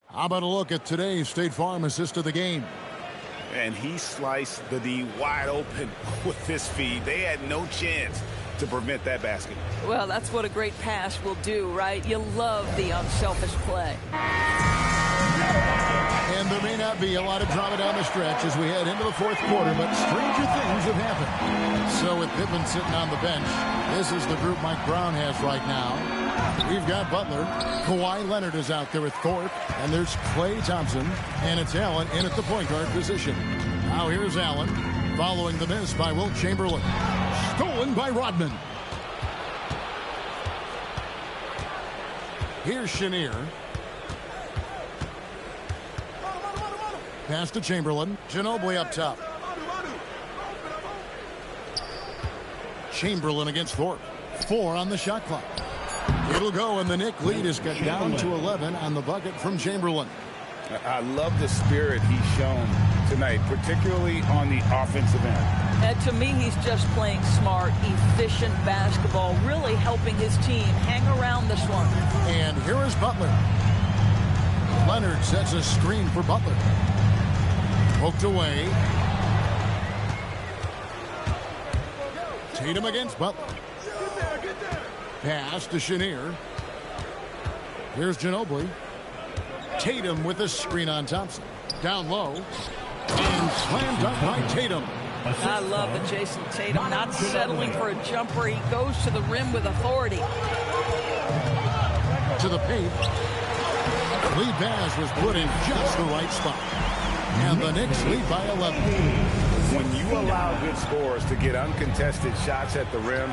How about a look at today's State Farm assist of the game? And he sliced the D wide open with this feed. They had no chance to prevent that basket. Well, that's what a great pass will do, right? You love the unselfish play. And there may not be a lot of drama down the stretch as we head into the fourth quarter, but stranger things have happened. So with Pippen sitting on the bench, this is the group Mike Brown has right now. We've got Butler. Kawhi Leonard is out there with Thorpe. And there's Klay Thompson. And it's Allen in at the point guard position. Now here's Allen following the miss by Wilt Chamberlain. Stolen by Rodman. Here's Chenier. Pass to Chamberlain. Ginobili up top. Chamberlain against Thorpe. 4 on the shot clock. It'll go, and the Knicks lead is cut down to 11 on the bucket from Chamberlain. I love the spirit he's shown tonight, particularly on the offensive end. And to me, he's just playing smart, efficient basketball, really helping his team hang around this one. And here is Butler. Leonard sets a screen for Butler. Poked away. Tatum against Butler. Pass to Chenier. Here's Ginobili. Tatum with a screen on Thompson. Down low. And slammed up by Tatum. I love the Jason Tatum not settling for a jumper. He goes to the rim with authority. To the paint. Lee Baz was put in just the right spot. And the Knicks lead by 11. When you allow good scorers to get uncontested shots at the rim,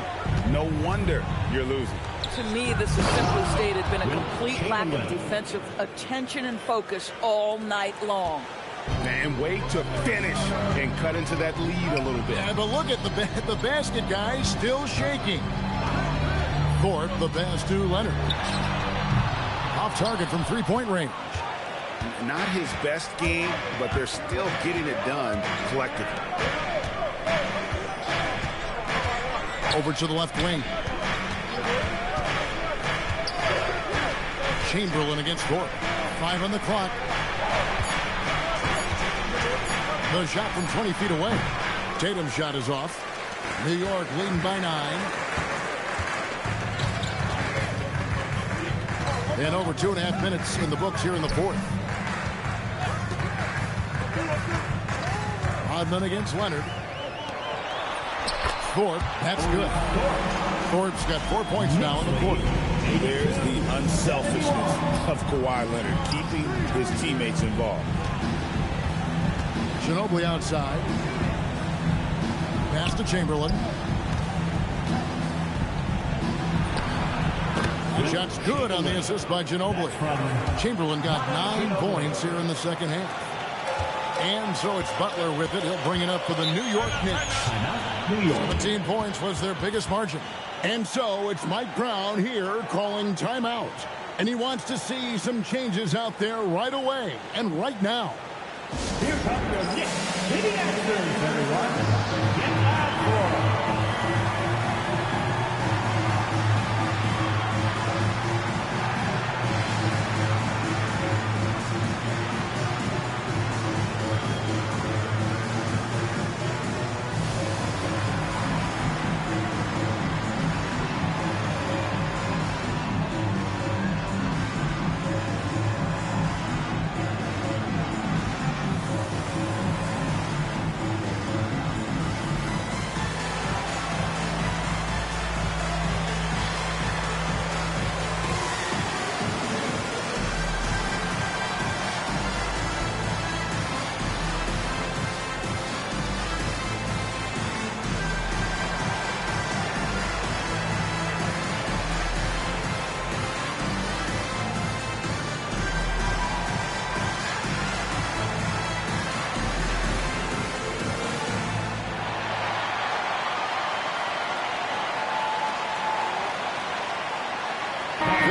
no wonder you're losing. To me, this is simply stated been a complete lack of defensive attention and focus all night long. And wait to finish and cut into that lead a little bit. Yeah, but look at the basket, guys, still shaking. Thorpe, the pass to Leonard. Off target from three-point range. Not his best game, but they're still getting it done collectively. Over to the left wing. Chamberlain against Thorpe. 5 on the clock. The shot from 20 feet away. Tatum's shot is off. New York leading by 9. And over 2.5 minutes in the books here in the fourth. Rodman against Leonard. Thorpe, that's good. Thorpe's got 4 points now in the quarter. There's the unselfishness of Kawhi Leonard, keeping his teammates involved. Ginobili outside. Pass to Chamberlain. The shot's good on the assist by Ginobili. Chamberlain got 9 points here in the second half. And so it's Butler with it. He'll bring it up for the New York Knicks. 17 points was their biggest margin. And so it's Mike Brown here calling timeout. And he wants to see some changes out there right away and right now. Here come your Knicks City Masters, everyone. Get loud for them.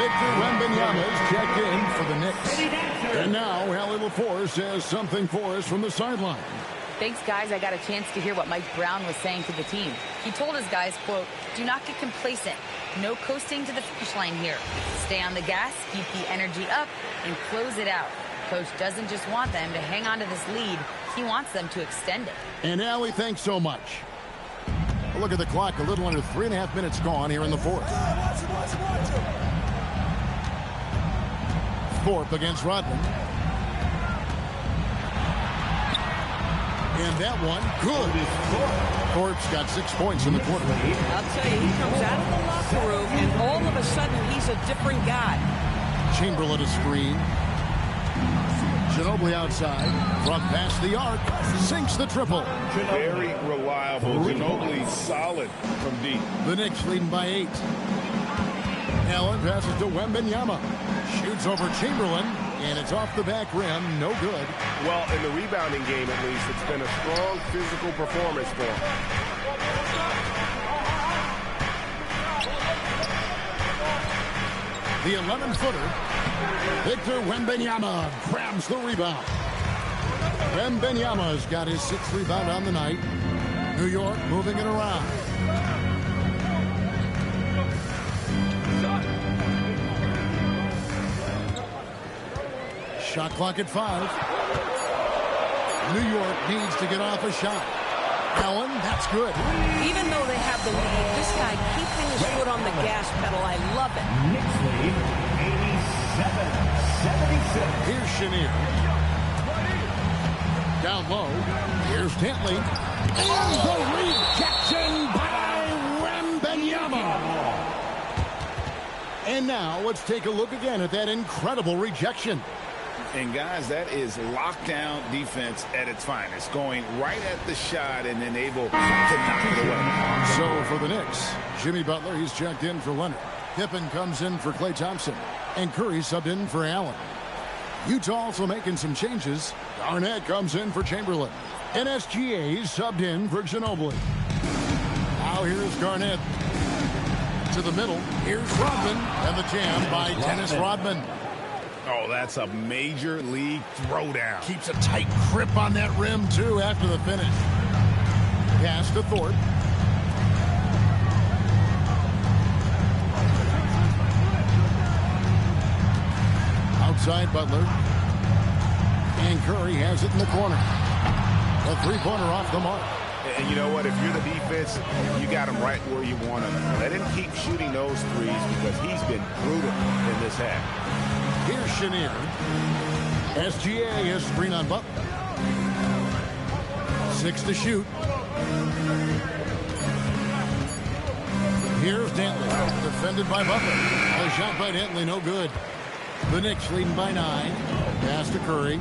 Victor Wembanyama is checked in for the Knicks. And now Hallie LaForce has something for us from the sideline. Thanks, guys. I got a chance to hear what Mike Brown was saying to the team. He told his guys, quote, "Do not get complacent. No coasting to the finish line here. Stay on the gas, keep the energy up, and close it out. Coach doesn't just want them to hang on to this lead. He wants them to extend it." And Allie, thanks so much. A look at the clock. A little under 3.5 minutes gone here in the fourth. Thorpe against Rodman. And that one, good. Thorpe's got 6 points in the quarter. I'll tell you, he comes out of the locker room, and all of a sudden, he's a different guy. Chamberlain a screen. Ginobili outside. From past the arc. Sinks the triple. Very reliable. Ginobili solid from deep. The Knicks leading by 8. Allen passes to Wembanyama. Shoots over Chamberlain. And it's off the back rim. No good. Well, in the rebounding game, at least, it's been a strong physical performance for him. The 11-footer. Victor Wembanyama grabs the rebound. Wembanyama's got his 6th rebound on the night. New York moving it around. Shot clock at 5. New York needs to get off a shot. Allen, that's good. Even though they have the lead, this guy keeping his foot on the gas pedal, I love it. Knicks lead 87-76. Here's Chenier. Down low. Here's Dantley. And the rejection by Wembanyama. And now let's take a look again at that incredible rejection. And, guys, that is lockdown defense at its finest. Going right at the shot and then able to knock it away. So for the Knicks, Jimmy Butler, he's checked in for Leonard. Pippen comes in for Klay Thompson. And Curry subbed in for Allen. Utah also making some changes. Garnett comes in for Chamberlain. And SGA subbed in for Ginobili. Now here's Garnett. To the middle. Here's Rodman. And the jam by Dennis Rodman. Oh, that's a major league throwdown. Keeps a tight grip on that rim, too, after the finish. Pass to Thorpe. Outside Butler. And Curry has it in the corner. A three-pointer off the mark. And you know what? If you're the defense, you got him right where you want him. Let him keep shooting those threes because he's been brutal in this half. Here's Chenier. SGA has screen on Butler. 6 to shoot. Here's Dantley. Defended by Butler. A shot by Dantley, no good. The Knicks leading by 9. Pass to Curry.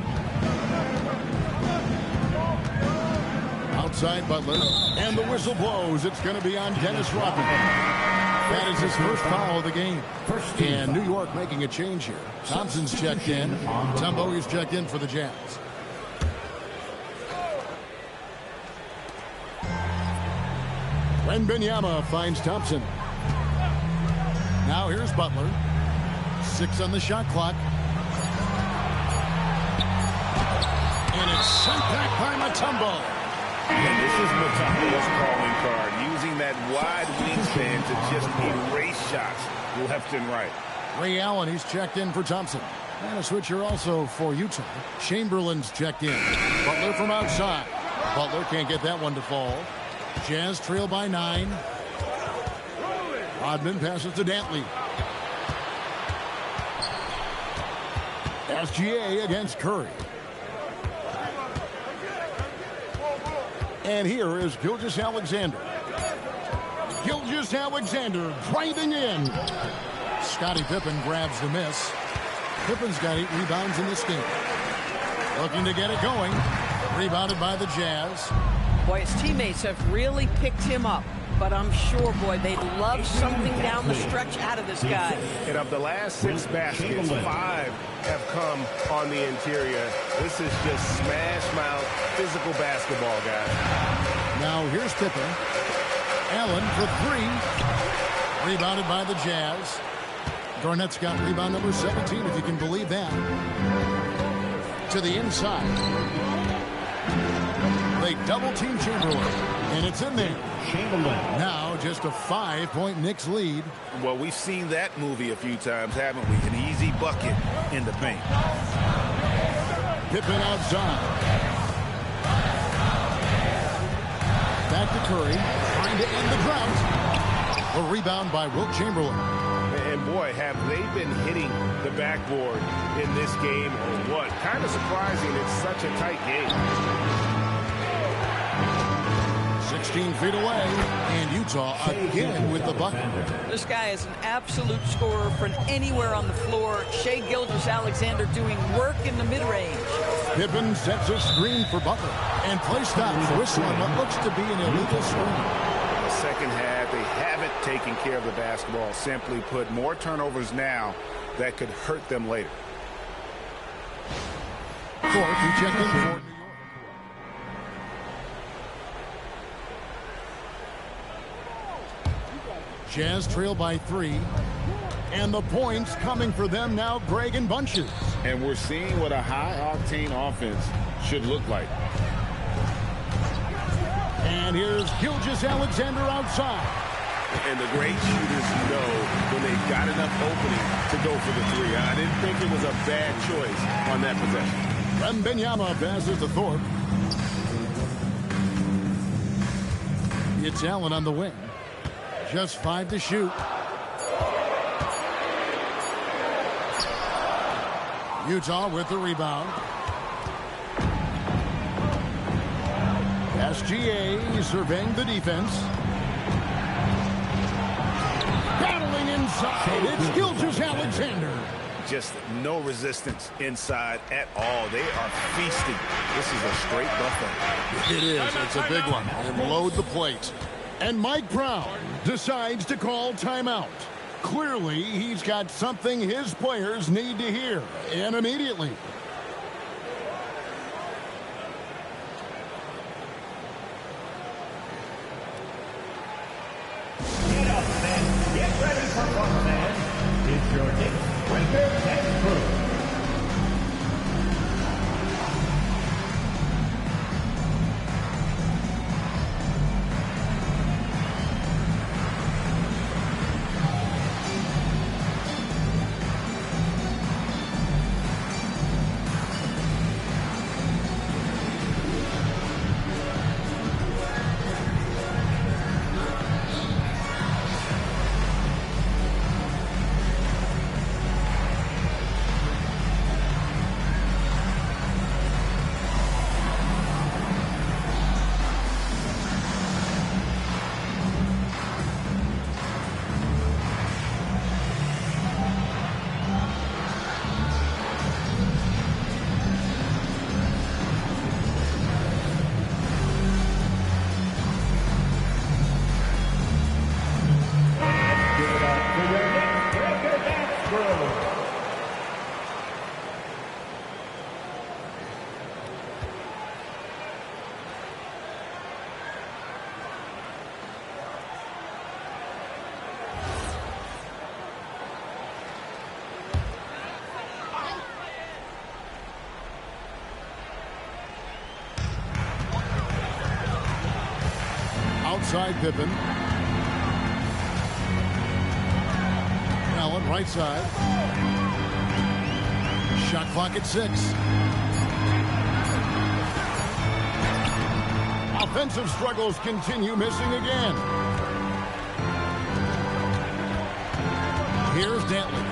Outside Butler. And the whistle blows. It's going to be on Dennis Rodman. That is his first foul of the game. And New York making a change here. Thompson's checked in. Tumbo is checked in for the Jazz. Wembanyama finds Thompson. Now here's Butler. 6 on the shot clock. And it's sent back by Mutombo. And this is Mutombo's calling card, using that wide wingspan to just erase shots left and right. Ray Allen, he's checked in for Thompson. And a switcher also for Utah. Chamberlain's checked in. Butler from outside. Butler can't get that one to fall. Jazz trail by 9. Rodman passes to Dantley. SGA against Curry. And here is Gilgeous-Alexander. Gilgeous-Alexander driving in. Scottie Pippen grabs the miss. Pippen's got 8 rebounds in this game. Looking to get it going. Rebounded by the Jazz. Boy, his teammates have really picked him up. But I'm sure, boy, they'd love something down the stretch out of this guy. And of the last 6 baskets, 5 have come on the interior. This is just smash mouth physical basketball, guys. Now here's Pippen. Allen for 3. Rebounded by the Jazz. Garnett's got rebound number 17, if you can believe that. To the inside. They double-team Chamberlain, and it's in there. Chamberlain. Now just a 5-point Knicks lead. Well, we've seen that movie a few times, haven't we? An easy bucket in the paint. Pippen outside. Back to Curry, trying to end the drought. A rebound by Wilt Chamberlain. And boy, have they been hitting the backboard in this game or what? Kind of surprising it's such a tight game. 16 feet away, and Utah again with the bucket. This guy is an absolute scorer from anywhere on the floor. Shai Gilgeous-Alexander doing work in the mid-range. Pippen sets a screen for Butler, and play stops whistling what looks to be an illegal screen. The second half, they haven't taken care of the basketball. Simply put, more turnovers now that could hurt them later. Fourth, we check in for New York. Jazz trail by 3. And the points coming for them now, Greg, in bunches. And we're seeing what a high-octane offense should look like. And here's Gilgeous-Alexander outside. And the great shooters know when they've got enough opening to go for the three. I didn't think it was a bad choice on that possession. Wembanyama passes to Thorpe. It's Allen on the wing. Just 5 to shoot. Utah with the rebound. SGA surveying the defense. Battling inside. It's Gilgeous-Alexander. Just no resistance inside at all. They are feasting. This is a straight buffet. It is. It's a big one. And load the plate. And Mike Brown decides to call timeout. Clearly, he's got something his players need to hear, and immediately. Get up and get ready for fun, man. It's your Knicks Breaker Tech Crew. Outside Pippen. Allen right side. Shot clock at 6. Offensive struggles continue, missing again. Here's Dantley.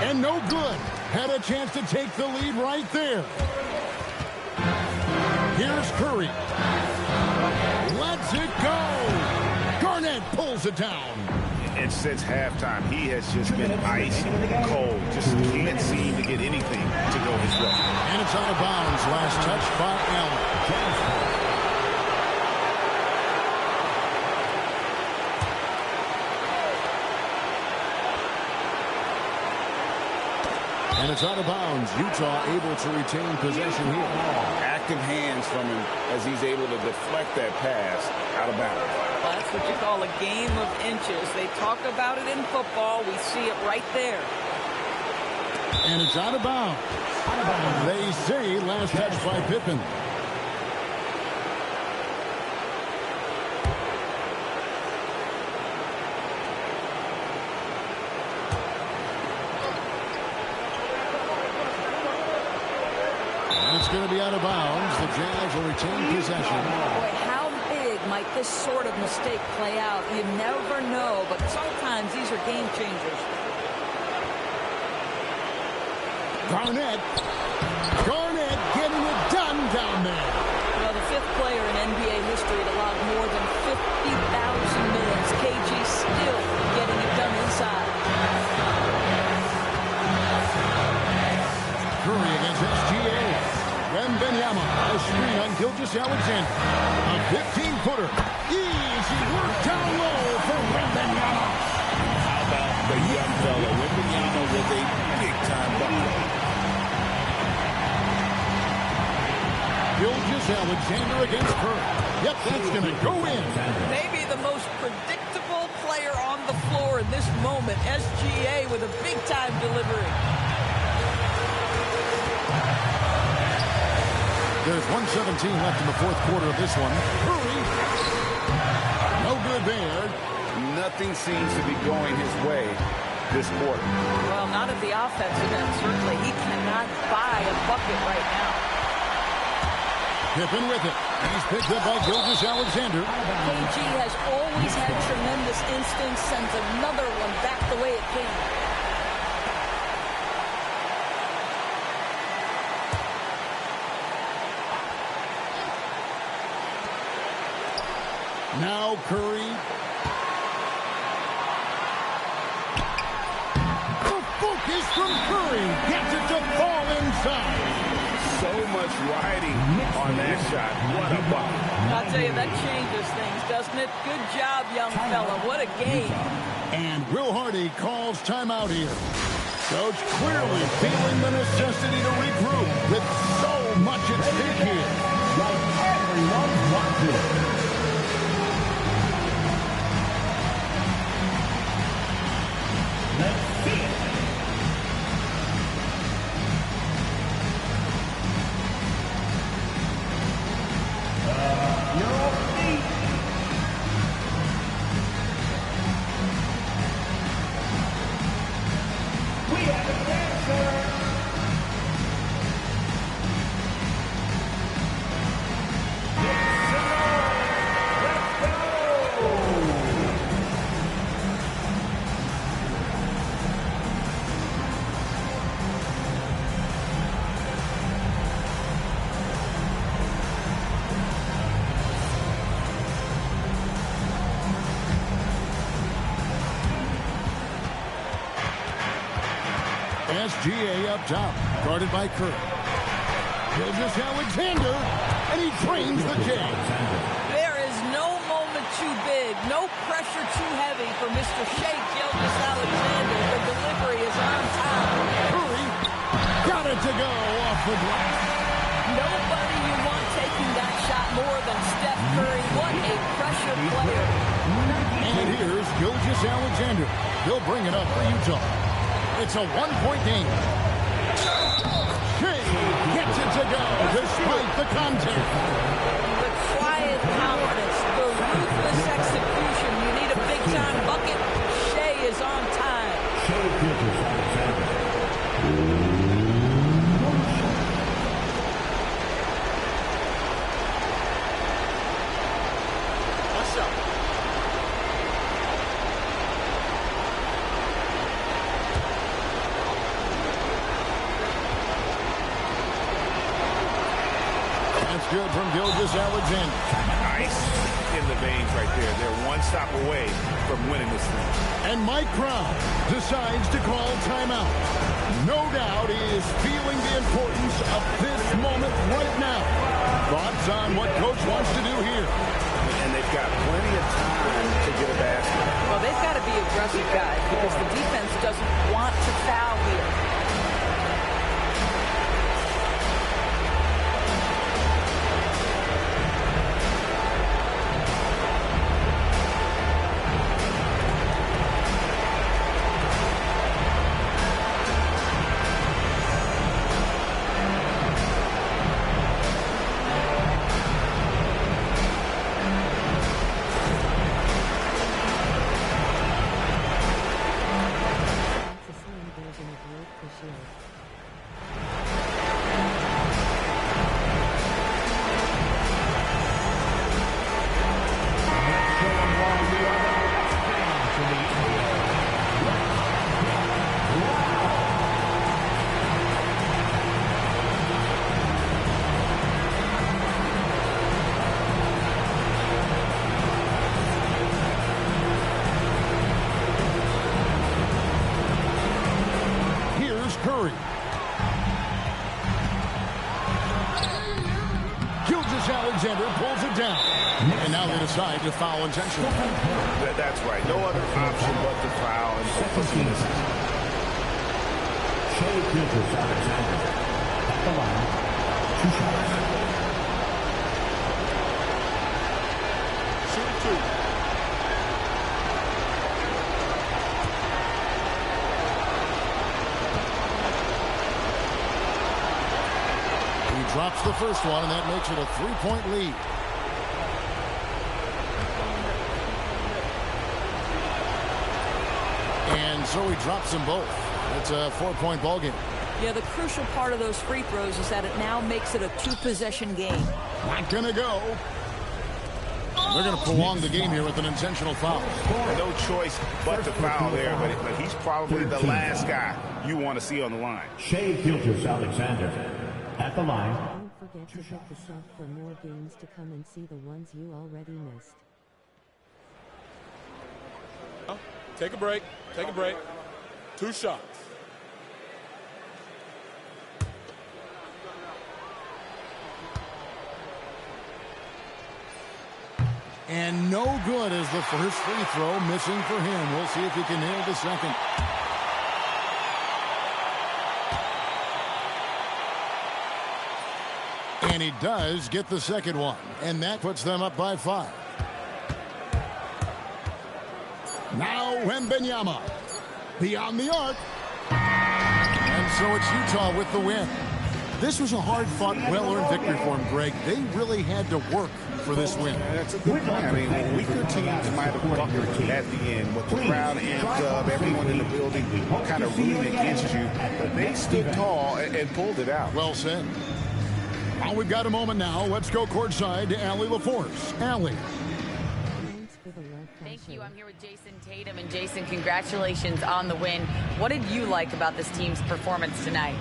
And no good. Had a chance to take the lead right there. Here's Curry. Lets it go. Garnett pulls it down. And since halftime, he has just been ice cold. Just can't seem to get anything to go his way. And it's out of bounds. Last touch by Allen. And it's out of bounds. Utah able to retain possession here. active hands from him as he's able to deflect that pass out of bounds. Well, that's what you call a game of inches. They talk about it in football. We see it right there. And it's out of bounds. They say last touch by Pippen. It's going to be out of bounds. The Jazz will retain possession. Boy, how big might this sort of mistake play out? You never know, but sometimes these are game changers. Garnett getting it done down there. Well, the fifth player in NBA history to log more than 50,000 minutes. KG still getting it done inside. Curry against SGA. WEMBY, a screen on Gilgeous-Alexander. A 15-footer. Easy work down low for WEMBY. How about the young fella? WEMBY was a big-time bucket. Gilgeous-Alexander against Curry. Yep, that's going to go in. Maybe the most predictable player on the floor in this moment. SGA with a big-time delivery. There's 1:17 left in the fourth quarter of this one. Curry. No good there. Nothing seems to be going his way this quarter. Well, not at the offensive end, certainly. He cannot buy a bucket right now. Pippen with it. He's picked up by Gilgeous-Alexander. KG has always had tremendous instincts, sends another one back the way it came. Now Curry. The focus from Curry. Gets it to fall inside. So much riding on that shot. What a bucket. I'll tell you, that changes things, doesn't it? Good job, young fella. What a game. And Will Hardy calls timeout here. Coach clearly feeling the necessity to regroup with so much at stake here. Like everyone wants it. Let's see it. Your feet. We have a dancer. SGA up top, guarded by Curry. Gilgeous-Alexander, and he trains the Jazz. There is no moment too big, no pressure too heavy for Mr. Shea Gilgeous-Alexander. The delivery is on time. Curry got it to go off the glass. Nobody you want taking that shot more than Steph Curry. What a pressure player. And here's Gilgeous-Alexander. He'll bring it up for Utah. It's a one-point game. Shea gets it to go despite the contact. The quiet confidence, the ruthless execution. You need a big-time bucket. Shea is on time. What's up? That's good from Gilgeous-Alexander. Nice in the veins right there. They're one stop away from winning this thing. And Mike Brown decides to call timeout. No doubt he is feeling the importance of this moment right now. Thoughts on what Coach wants to do here? And they've got plenty of time to get a basket. Well, they've got to be aggressive, guys, because the defense doesn't want to foul here. Gilgeous-Alexander pulls it down. And now they decide to foul intentionally. That's right. No other option but to foul. And Shea Gilgeous-Alexander at the line. 2 shots. Shoot 2. He drops the first one, and that makes it a 3-point lead. And so he drops them both. It's a 4-point ball game. Yeah, the crucial part of those free throws is that it now makes it a 2-possession game. Not going to go. They're going to prolong the game here with an intentional foul. No choice but to foul there, but he's probably the last guy you want to see on the line. Shea Gilgeous-Alexander at the line. Don't forget to hit the sub for more games to come and see the ones you already missed. Take a break. Take a break. 2 shots. And no good as the first free throw missing for him. We'll see if he can nail the second. And he does get the second one. And that puts them up by 5. Now Wembanyama beyond the arc. And so it's Utah with the win. This was a hard-fought, well-earned victory for them, Greg. They really had to work for this win. That's a good point. I mean, weaker teams might have buckled at the end, but the crowd amped up, everyone in the building kind of rooting against you. But they stood tall and pulled it out. Well said. Well, we've got a moment now. Let's go courtside to Allie LaForce. Allie. Thank you. I'm here with Jason Tatum. And Jason, congratulations on the win. What did you like about this team's performance tonight?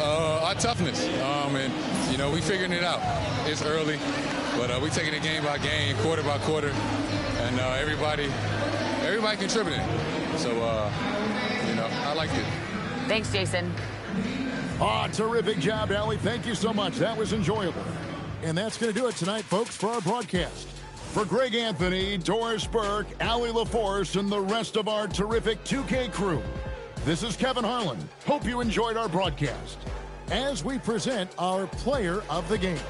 Our toughness. And, you know, we figuring it out. It's early, but we taking it game by game, quarter by quarter, and everybody contributing. So, you know, I like it. Thanks, Jason. Terrific job, Allie. Thank you so much. That was enjoyable. And that's going to do it tonight, folks, for our broadcast. For Greg Anthony, Doris Burke, Allie LaForce, and the rest of our terrific 2K crew, this is Kevin Harlan. Hope you enjoyed our broadcast as we present our player of the game.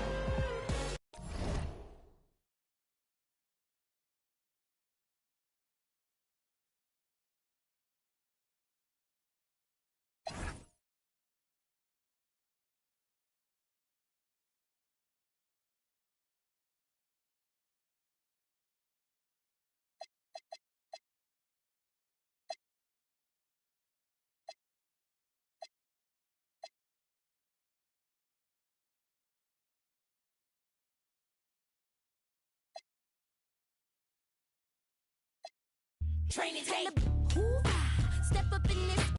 Training tape. Step up in this